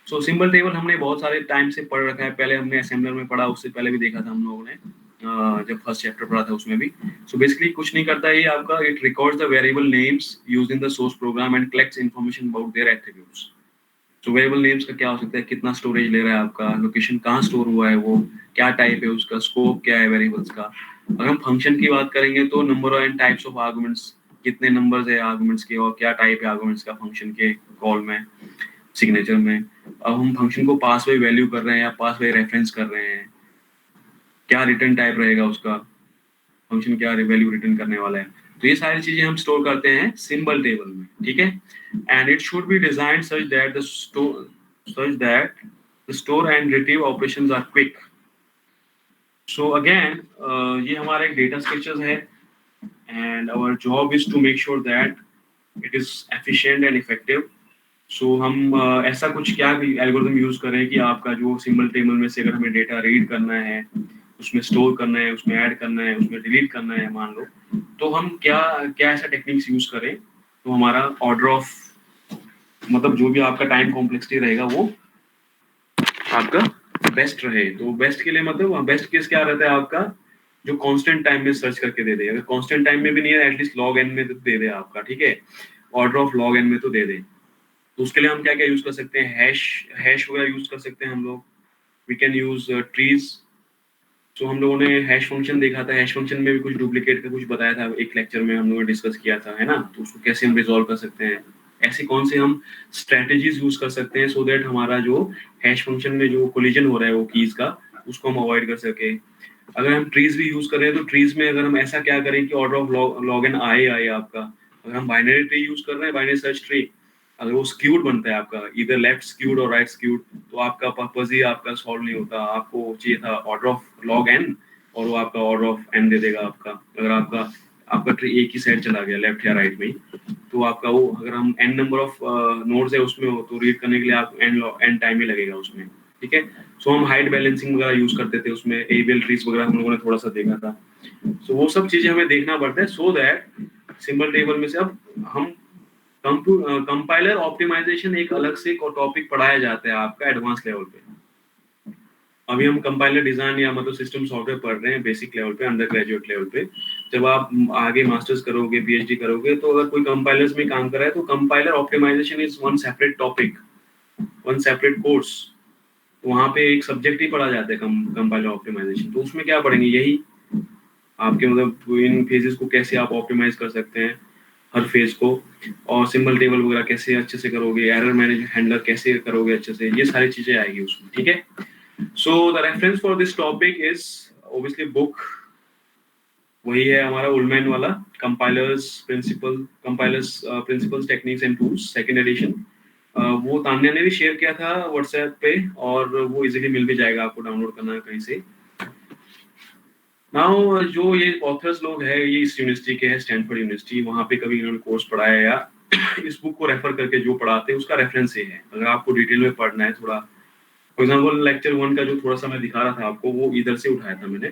S1: So symbol table हमने बहुत सारे टाइम से पढ़ रखा है, पहले हमने असेंबलर में पढ़ा, उससे पहले भी देखा था हम लोगों ने, जब फर्स्ट चैप्टर पढ़ा था उसमें भी। सो बेसिकली कुछ नहीं करता ये आपका, it records the variable names used in the source program and collects information about their attributes. So variable names का क्या हो सकता है, कितना स्टोरेज ले रहा है आपका, लोकेशन कहाँ स्टोर हुआ है वो, क्या टाइप है उसका, स्कोप क्या है वेरिएबल्स का। अगर हम फंक्शन की बात करेंगे तो number and types of arguments, कितने नंबर्स है आर्गुमेंट्स के और क्या टाइप है आर्गुमेंट्स का फंक्शन के कॉल में, सिग्नेचर में। अब हम फंक्शन को पास बाय वैल्यू कर रहे हैं या पास बाय रेफरेंस कर रहे हैं, क्या रिटर्न टाइप रहेगा उसका, फंक्शन क्या वैल्यू रिटर्न करने वाला है। तो ये सारी चीजें हम स्टोर करते हैं सिंबल टेबल में, ठीक है। And it should be designed such that the store and retrieve operations are quick. So again ये हमारा एक डेटा स्ट्रक्चर है, and our job is to make sure that it is efficient and effective. So हम ऐसा कुछ क्या भी algorithm use करें कि आपका जो सिंबल टेबल में से अगर हमें डेटा रीड करना है, उसमें स्टोर करना है, उसमें ऐड करना है, उसमें डिलीट करना है मान लो, तो हम क्या क्या ऐसा टेक्निक्स यूज करें तो हमारा ऑर्डर ऑफ, मतलब जो भी आपका टाइम कॉम्प्लेक्सिटी रहेगा वो आपका बेस्ट रहे। तो बेस्ट के लिए मतलब बेस्ट केस क्या रहता है आपका, जो कांस्टेंट टाइम में सर्च करके दे दे, अगर कांस्टेंट टाइम में भी नहीं है एटलीस्ट log n में तो दे दे आपका, ठीक है, ऑर्डर ऑफ log n में तो दे दे। तो उसके लिए हम क्या क्या यूज कर सकते हैं, हैश वगैरह यूज कर सकते हैं हम लोग, वी कैन यूज ट्रीज। तो हम लोगों ने हैश फंक्शन देखा था, हैश फंक्शन में भी कुछ डुप्लीकेट का कुछ बताया था एक लेक्चर में, हम लोगों ने डिस्कस किया था, है ना। तो उसको कैसे हम रिजॉल्व कर सकते हैं, ऐसे कौन से हम स्ट्रेटेजीज यूज कर सकते हैं सो दैट हमारा जो हैश फंक्शन में जो कोलिजन हो रहा है वो कीज का, उसको हम अवॉइड कर सके। अगर हम ट्रीज भी यूज कर रहे हैं तो ट्रीज में अगर हम ऐसा क्या करें कि ऑर्डर ऑफ log n आए आपका, अगर हम बाइनरी ट्री यूज कर रहे हैं, बाइनरी सर्च ट्री, अगर वो स्क्यूड बनता है आपका, इधर लेफ्ट स्क्यूड और राइट स्क्यूड, तो आपका पर्पज ही आपका सॉल्व नहीं होता। आपको चाहिए था ऑर्डर ऑफ लॉग एन, और वो आपका ऑर्डर ऑफ एन दे देगा आपका। अगर आपका आपका ट्री एक ही साइड चला गया, लेफ्ट या राइट में ही, तो आपका वो, अगर हम एन नंबर ऑफ नोड्स है उसमें हो, तो रीड करने के लिए आपको एन टाइम ही लगेगा उसमें, ठीक है। सो हम हाइट बैलेंसिंग वगैरह यूज करते थे उसमें, एबीएल ट्रीज वगैरह हम लोगों ने थोड़ा सा देखा था। सो वो सब चीजें हमें देखना पड़ता है, सो दैट सिंपल टेबल में से अब हम कंपाइलर ऑप्टिमाइजेशन एक अलग से टॉपिक पढ़ाया जाता है आपका एडवांस लेवल पे। अभी हम कंपाइलर डिजाइन या मतलब सिस्टम सॉफ्टवेयर पढ़ रहे हैं बेसिक लेवल पे, अंडर ग्रेजुएट लेवल पे। जब आप आगे मास्टर्स करोगे, पीएचडी करोगे, तो अगर कोई कंपाइलर्स में काम कर रहा है तो compiler optimisation is one separate topic, one separate course. वहां पे एक सब्जेक्ट ही पढ़ा जाता है कंपाइलर ऑप्टिमाइजेशन। तो उसमें क्या पढ़ेंगे, यही आपके मतलब इन फेजेस को कैसे आप ऑप्टिमाइज कर सकते हैं हर फेज को, और सिंबल टेबल वगैरह कैसे अच्छे से करोगे, एरर मैनेज हैंडलर कैसे करोगे अच्छे से, ये सारी चीजें आएगी उसमें, ठीक है। So the reference for this topic is obviously book, वही है हमारा उलमैन वाला principles techniques and tools, second edition. वो तान्या ने भी शेयर किया था व्हाट्सएप पे, और वो इजीली मिल भी जाएगा आपको, डाउनलोड करना है कहीं से। नाउ जो ये ऑथर्स लोग हैं, ये इस यूनिवर्सिटी के हैं, स्टैनफोर्ड यूनिवर्सिटी, वहाँ पे कभी इन्होंने कोर्स पढ़ाया या इस बुक को रेफर करके जो पढ़ाते हैं उसका रेफरेंस ये है। अगर आपको डिटेल में पढ़ना है थोड़ा, फॉर एग्जांपल लेक्चर 1 का जो थोड़ा सा मैं दिखा रहा था आपको, वो इधर से उठाया था मैंने,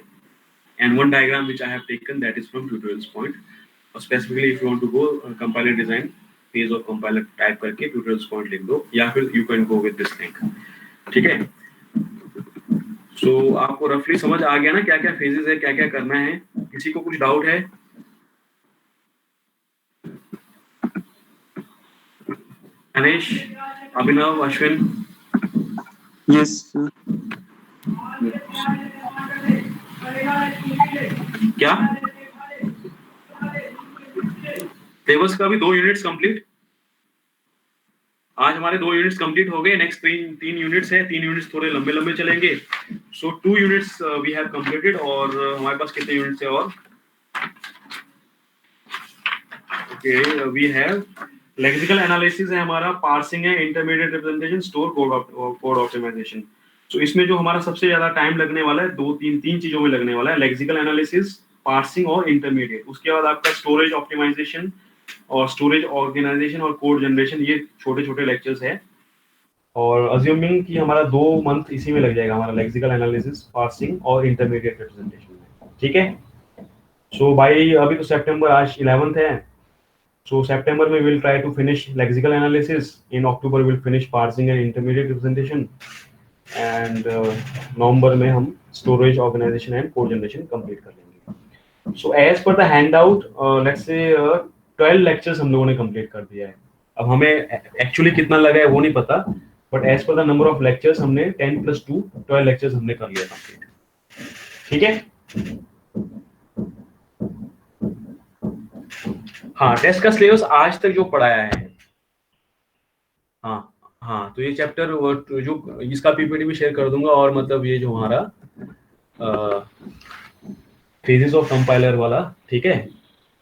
S1: and one diagram which I have taken that is from tutorials point. और specifically if you want to go compiler design phase of compiler type करके ट्यूटोरियल्स पॉइंट लिख दो, या फिर you can go with this link, ठीक है। सो आपको रफली समझ आ गया ना क्या क्या फेजेस है, क्या क्या करना है। किसी को कुछ डाउट है? अनेश, अभिनव, अश्विन?
S2: Yes sir.
S1: क्या सिलेबस का भी 2 यूनिट्स कंप्लीट? आज हमारे 2 यूनिट्स कंप्लीट हो गए, नेक्स्ट 3 यूनिट्स है। 3 यूनिट्स थोड़े लंबे लंबे चलेंगे। So 2 units we have completed, और हमारे पास कितने यूनिट्स है और? Okay, we have lexical analysis है हमारा, पार्सिंग है, intermediate representation, store code optimization. So इसमें जो हमारा सबसे ज्यादा टाइम लगने वाला है, 3 चीजों में लगने वाला है, लेक्सिकल एनालिसिस, पार्सिंग और इंटरमीडिएट। उसके बाद आपका स्टोरेज ऑप्टिमाइजेशन और स्टोरेज ऑर्गेनाइजेशन और कोड जनरेशन, ये छोटे छोटे लेक्चर्स है। और अज्यूमिंग कि हमारा 2 मंथ इसी में लग जाएगा, हमारा लेक्सिकल एनालिसिस, पार्सिंग और इंटरमीडिएट रिप्रेजेंटेशन में, ठीक है। सो भाई अभी तो सितंबर, आज 11th है, so September we will try to finish lexical analysis, in October we'll finish parsing and intermediate representation, and November में हम storage organization and code generation complete कर लेंगे। So as per the handout, let's say 12 lectures हम लोगों ने complete कर दिया है। अब हमें actually कितना लगा है वो नहीं पता, but as per the number of lectures हमने 10 + 2 12 lectures हमने कर लिया complete, ठीक है। हाँ, टेस्ट का सिलेबस आज तक जो पढ़ाया है, हाँ, तो ये चैप्टर जो इसका पीपीटी भी शेयर कर दूंगा, और मतलब ये जो हमारा फेजेस ऑफ कंपाइलर वाला, ठीक है,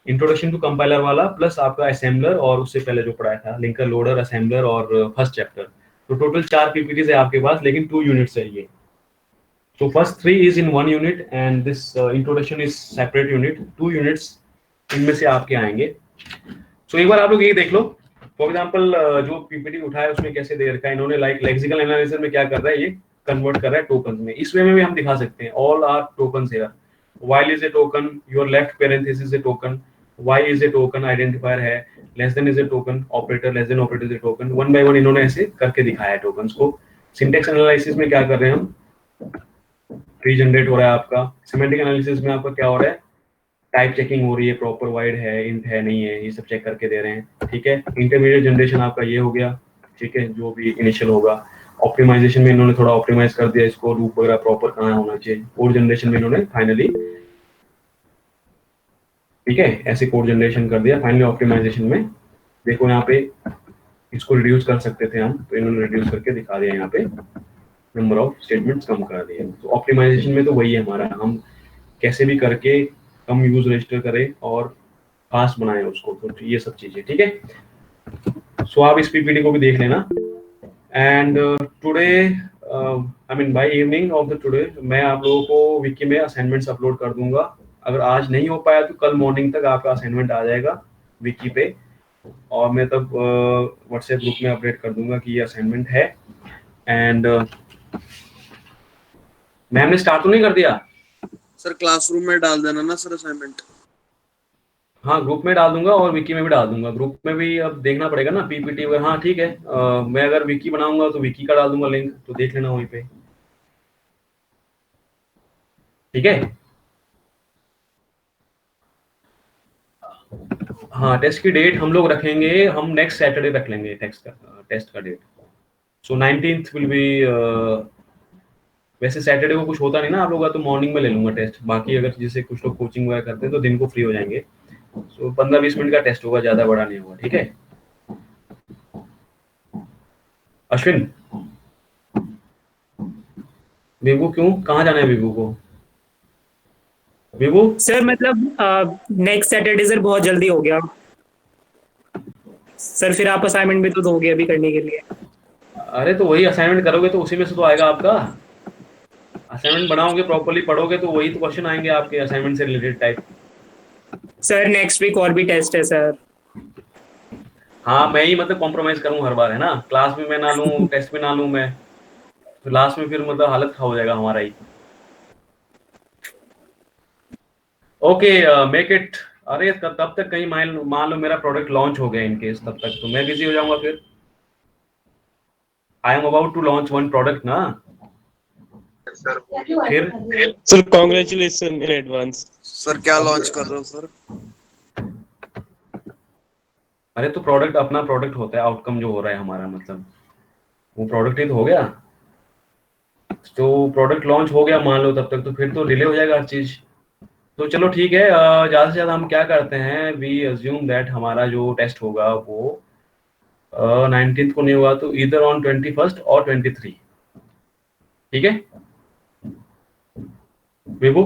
S1: इंट्रोडक्शन टू कंपाइलर वाला, प्लस आपका असेंबलर, और उससे पहले जो पढ़ाया था लिंकर, लोडर, असेंबलर और फर्स्ट चैप्टर। तो टोटल 4 पीपीटीज है आपके पास, लेकिन 2 यूनिट्स है ये। So first 3 is in 1 unit and this introduction is separate unit, 2 units इनमें से आपके आएंगे। So एक बार आप लोग ये देख लो, फॉर एग्जांपल जो पीपीटी उठाया उसमें कैसे दे रखा है इन्होंने, लाइक लेक्सिकल एनालिसिस में क्या कर रहा है, ये कन्वर्ट कर रहा है टोकन में। इस वे में भी हम दिखा सकते हैं, all are token here, while is a token, your left parenthesis is a token, y is a token identifier है, less than is a token operator, less than operator is a token, one by one इन्होंने ऐसे करके दिखाया है tokens को। Syntax analysis में क्या कर रहे हैं हम, ट्री जनरेट हो रहा है आपका। सिमेंटिक एनालिसिस में आपका क्या हो रहा है, टाइप चेकिंग हो रही है, प्रॉपर वाइड है, इंट है, नहीं है, ये सब चेक करके दे रहे हैं, ठीक है। इंटरमीडिएट जनरेशन आपका ये हो गया, ठीक है, जो भी इनिशियल होगा। ऑप्टिमाइजेशन में इन्होंने थोड़ा ऑप्टिमाइज कर दिया इसको, लूप वगैरह प्रॉपर कहाँ होना चाहिए। कोड जनरेशन में इन्होंने फाइनली, ठीक है, ऐसे कोड जनरेशन कर दिया। फाइनली ऑप्टिमाइजेशन में देखो यहाँ पे इसको रिड्यूस कर सकते थे हम, तो इन्होंने रिड्यूस करके दिखा दिया, यहाँ पे नंबर ऑफ स्टेटमेंट्स कम कर दिए। तो ऑप्टिमाइजेशन में तो वही है हमारा, हम कैसे भी करके कम यूज रजिस्टर करें और फास्ट बनाएं उसको, तो ये सब चीजें, ठीक है। सो आप इस पीपीटी को भी देख लेना। And today I mean by evening of the today मैं आप लोगों को विकी में असाइनमेंट्स अपलोड कर दूंगा। अगर आज नहीं हो पाया तो कल मॉर्निंग तक आपका असाइनमेंट आ जाएगा विकी पे, और मैं तब व्हाट्सएप ग्रुप में अपडेट कर दूंगा कि ये असाइनमेंट है। एंड मैम ने स्टार्ट तो नहीं कर दिया?
S3: सर क्लासरूम में डाल देना ना सर असाइनमेंट।
S1: हाँ ग्रुप में डाल दूंगा और विकी में भी डाल दूंगा। ग्रुप में भी अब देखना पड़ेगा ना पीपीटी वगैरह। हाँ ठीक है, मैं अगर विकी बनाऊंगा तो विकी का डाल दूंगा लिंक, तो देख लेना वहीं पे, ठीक है। हाँ टेस्ट की डेट हम लोग रखेंगे, हम नेक्स्ट सैटरडे रख लेंगे टेस्ट का date. So 19th will be, वैसे सैटरडे को कुछ होता नहीं ना आप लोगों का, तो मॉर्निंग में ले लूंगा टेस्ट। बाकी अगर जैसे कुछ लोग कोचिंग वगैरह करते हैं तो दिन को फ्री हो जाएंगे। सो 15-20 मिनट का टेस्ट होगा, ज्यादा बड़ा नहीं होगा, ठीक है। अश्विन, विभू क्यों, कहाँ जाना है विभू को? विभू
S4: सर मतलब नेक्स्ट सैटरडे सर बहुत जल्दी हो गया सर, फिर आप असाइनमेंट भी तो दोगे अभी करने के लिए।
S1: अरे तो वही असाइनमेंट करोगे तो उसी में से तो आएगा आपका। असाइनमेंट बनाओगे, प्रॉपर्ली पढ़ोगे तो वही तो क्वेश्चन आएंगे आपके असाइनमेंट से related type.
S4: Sir next week और भी टेस्ट है सर।
S1: हाँ मैं ही मतलब कॉम्प्रोमाइज करूँ हर बार, है ना। क्लास में मैं ना लूँ, टेस्ट में ना लूँ मैं, तो लास्ट में फिर मतलब हालत खराब हो जाएगा हमारा ही। Okay make it. अरे तब तक कहीं मान लो मेरा प्रोडक्ट लॉन्च हो गया इन केस, तब तक तो मैं बिजी हो जाऊंगा फिर। I am about to launch one product ना फिर।
S2: Sir, congratulations in advance.
S3: Sir क्या लॉन्च कर रहे हो सर?
S1: अरे तो प्रोडक्ट अपना प्रोडक्ट होता है, आउटकम जो हो रहा है हमारा, मतलब वो प्रोडक्ट ही तो हो गया। तो प्रोडक्ट लॉन्च हो गया मान लो तब तक, तो फिर तो डिले हो जाएगा हर चीज। तो चलो ठीक है, ज़्यादा से ज़्यादा हम क्या करते हैं, वी अज्यूम दैट हमारा जो टेस्ट होगा वो 19th को नहीं हुआ तो इधर ऑन 21st और 23, ठीक है विभू?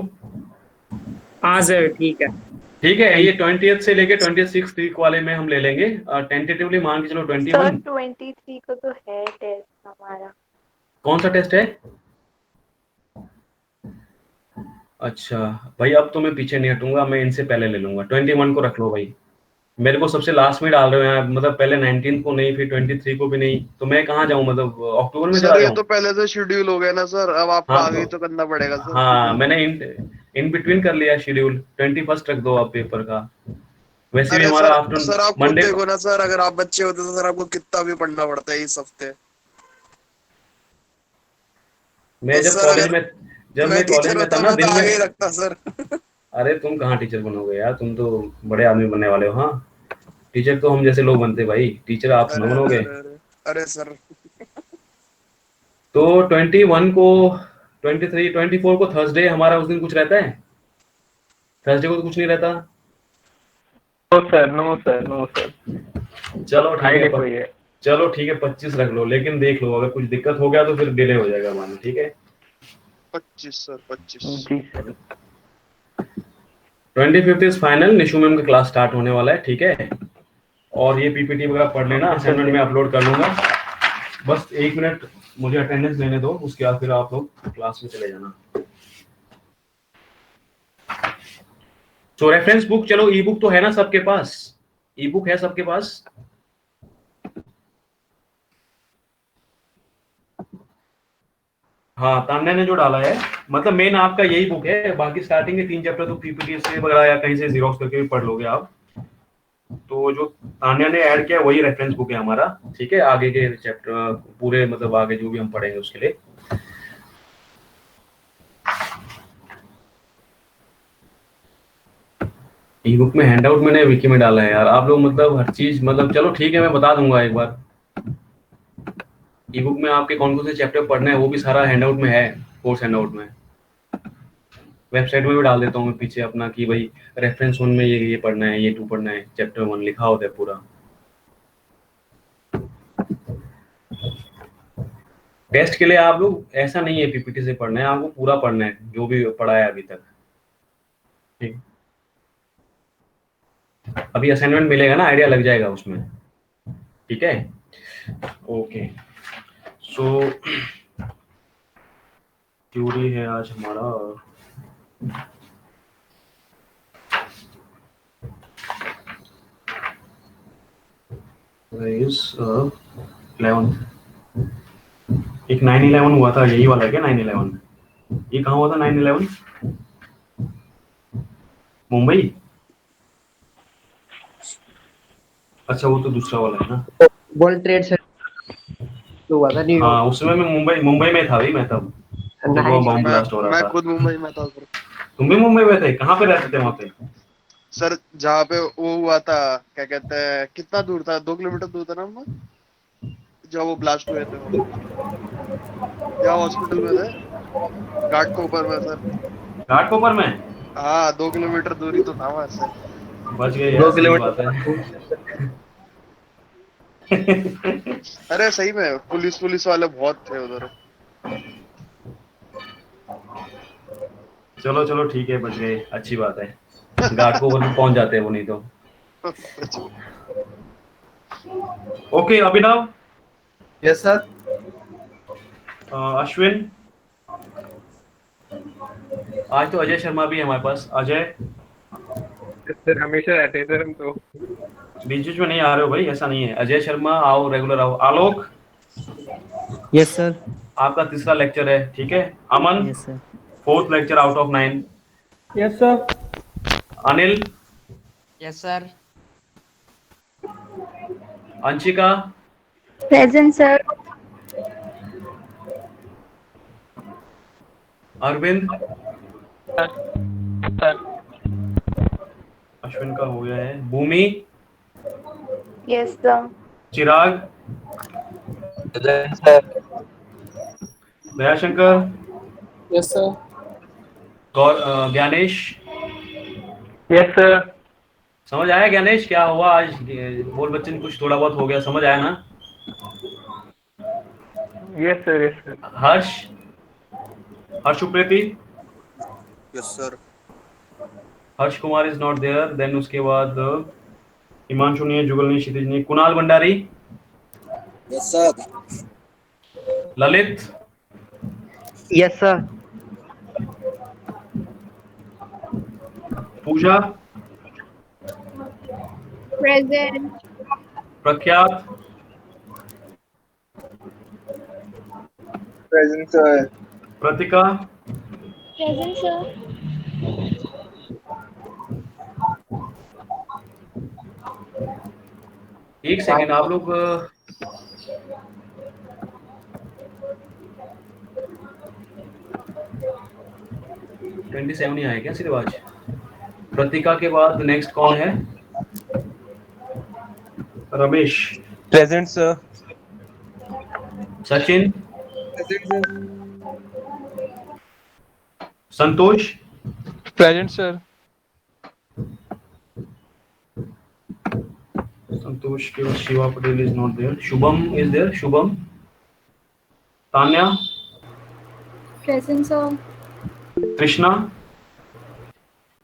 S4: हाँ सर ठीक है।
S1: ठीक है, ये 20th से लेके 26 तक वाले में हम ले लेंगे। टेंटेटिवली मान के चलो 21।
S5: सर 23 को तो है टेस्ट हमारा।
S1: कौन सा टेस्ट है? अच्छा भाई अब तो मैं पीछे नहीं हटूंगा, मैं इनसे पहले ले लूंगा। 21 को रख लो भाई, मेरे को सबसे लास्ट में डाल रहे हो यार, मतलब पहले 19 को नहीं, फिर 23 को भी नहीं, तो मैं कहाँ जाऊँ, मतलब अक्टूबर में चला
S3: सर ये
S1: जाऊँ?
S3: तो पहले से शेड्यूल हो गया ना सर, अब आपको
S1: हाँ
S3: आगे ही तो करना पड़ेगा सर।
S1: हाँ मैंने इन बिटवीन कर लिया शेड्यूल। 21st रख दो आप पेपर का। वैसे भी
S3: अरे
S1: हमारा
S3: सर
S1: आफ्टरनून
S3: सर आप खुद
S1: मंडे
S3: देखो ना सर, अगर आप बच्चे होते तो सर आपको कितना भी पढ़ना पड़ता है इस हफ्ते।
S1: मैं
S3: तो
S1: जब
S3: सर
S1: कॉलेज
S3: अगर
S1: में जब
S3: मैं
S1: मैं कॉलेज
S3: टीचर
S1: में था
S3: होता
S1: ना
S3: मैं तो
S1: दिन
S3: आगे ही
S1: में।
S3: रखता सर।
S1: अरे तुम कहाँ टीचर बनोगे यार, तुम तो बड़े आदमी बनने वाले हो। हाँ टीचर तो हम जैसे लोग बनते भाई, टीचर आप
S3: अरे
S1: न
S3: अरे
S1: बनोगे।
S3: अरे अरे अरे सर
S1: तो 21 को, 23, 24 को थर्सडे हमारा उस दिन कुछ रहता है? थर्सडे को तो कुछ नहीं रहता।
S2: No sir, no sir, no sir.
S1: चलो ठीक
S2: Friday
S1: है
S2: को ही है।
S1: चलो ठीक है 25 रख लो, लेकिन देख लो अगर कुछ दिक्कत हो गया तो फिर डिले हो जाएगा मान, ठीक है।
S3: 25 सर 25।
S2: जी sir.
S1: 25th is final, Nishu ma'am का क्लास स्टार्ट होने वाला है, ठीक है। और ये पीपीटी वगैरह पढ़ लेना,
S2: Okay, sir,
S1: असाइनमेंट में
S2: thank you.
S1: अपलोड कर लूंगा। बस 1 मिनट मुझे अटेंडेंस लेने दो, उसके बाद फिर आप लोग क्लास में चले जाना। तो रेफरेंस बुक, चलो ई बुक तो है ना सबके पास? ई बुक है सबके पास? हाँ तान्या ने जो डाला है, मतलब मेन आपका यही बुक है, बाकी स्टार्टिंग के 3 चैप्टर तो पीपीटी से वगैरह या कहीं से जीरोक्स करके भी पढ़ लोगे आप। तो जो तान्या ने ऐड किया वही रेफरेंस बुक है हमारा, ठीक है। आगे के चैप्टर पूरे, मतलब आगे जो भी हम पढ़ेंगे उसके लिए। ई बुक में हैंडआउट मैंने विकी में डाला है यार, आप लोग मतलब हर चीज, मतलब चलो ठीक है मैं बता दूंगा एक बार। ई बुक में आपके कौन कौन से चैप्टर पढ़ना है वो भी सारा हैंडआउट में है, कोर्स हैंडआउट में। वेबसाइट में भी डाल देता हूँ मैं पीछे अपना कि भाई रेफरेंस 1 में ये पढ़ना है, ये 2 पढ़ना है, चैप्टर 1 लिखा होता है पूरा। टेस्ट के लिए आप लोग ऐसा नहीं है पीपीटी से पढ़ना है, आपको पूरा पढ़ना है जो भी पढ़ा है अभी तक, ठीक। अभी असाइनमेंट मिलेगा ना, आइडिया लग जाएगा उसमें। ठीक है, ओके। सो थ्योरी है आज हमारा इज 11। एक 9/11 हुआ था, यही वाला है क्या 9/11? ये कहाँ हुआ था 9/11? मुंबई? अच्छा, वो तो दूसरा वाला है ना।
S6: वर्ल्ड ट्रेड सेंटर जो हुआ था न्यूयॉर्क।
S1: हाँ, उस समय मैं मुंबई में था भाई, मैं तब जब वो बॉम्ब ब्लास्ट हो रहा
S3: मैं
S1: था।
S3: खुद मुंबई में था सर।
S1: तुम भी मुंबई में थे? कहाँ पे रहते थे वहाँ पे?
S3: सर जहाँ पे वो हुआ था, क्या कहते हैं, कितना दूर था, 2 किलोमीटर दूर था ना हम, जब वो ब्लास्ट हुए थे वहाँ पे। या हॉस्पिटल में थे, घाटकोपर में सर।
S1: घाटकोपर में?
S3: हाँ 2 किलोमीटर दूरी तो था वहाँ से।
S1: बच गए यार,
S6: दो
S1: सही बात है।
S3: अरे सही में पुलिस वाले बहुत थे उधर।
S1: चलो चलो ठीक है, बच गए, अच्छी बात है। घाटकोपर में पहुंच जाते हैं वो, नहीं तो। ओके अभिनव,
S2: यस सर।
S1: अश्विन, आज तो अजय शर्मा भी है हमारे पास। अजय,
S2: सर हमेशा रहते हैं सर हम तो।
S1: बीच बीच में नहीं आ रहे हो भाई, ऐसा नहीं है। अजय शर्मा आओ, रेगुलर आओ। Alok,
S7: yes sir.
S1: आपका तीसरा लेक्चर है, ठीक है। Aman,
S7: yes sir.
S1: 4th lecture out of 9।
S2: Yes sir.
S1: Anil,
S6: yes sir.
S1: Anshika,
S5: present sir.
S1: Arvind,
S2: sir.
S1: Ashwin का हो गया है। Bhumi,
S5: yes sir.
S1: Chirag,
S2: sir.
S1: Dayashankar,
S2: yes sir.
S1: Gyanesh.
S2: Yes sir.
S1: समझ आया ज्ञानेश क्या हुआ आज? बोल बच्चन, कुछ थोड़ा बहुत हो गया, समझ आया ना?
S2: Yes sir. Yes sir.
S1: Harsh, Harsh Upreti,
S3: yes sir.
S1: Harsh Kumar is not there. Then उसके बाद हिमांशु नहीं है, जुगल नहीं, क्षितिज नहीं। Kunal Bhandari,
S3: yes sir.
S1: Lalit,
S6: yes sir.
S1: Pooja,
S5: present.
S1: Prakhyat,
S2: present sir.
S1: Pratika,
S5: present sir.
S1: एक सेकेंड आप लोग 27 ही आए क्या सिर्फ आज? प्रतिका के बाद नेक्स्ट कौन है? Ramesh,
S2: present sir.
S1: Sachin,
S2: present sir.
S1: Santosh,
S2: present sir.
S1: Santosh के बाद Shiva Patel is not there. Shubham is there. Shubham, Tanya,
S5: present sir.
S1: Krishna,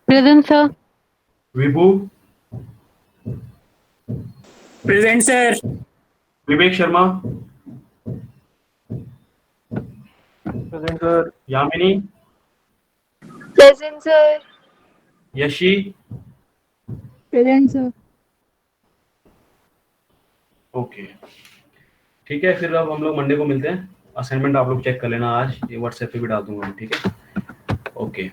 S8: present sir.
S1: Vibhu,
S4: present sir.
S1: Vivek Sharma,
S2: present sir.
S1: Yamini,
S5: present sir.
S1: Yashi,
S8: present sir.
S1: Okay ठीक है। फिर अब हम लोग मंडे को मिलते हैं। असाइनमेंट आप लोग चेक कर लेना आज, ये व्हाट्सएप पे भी डाल दूंगा, ठीक है? ओके।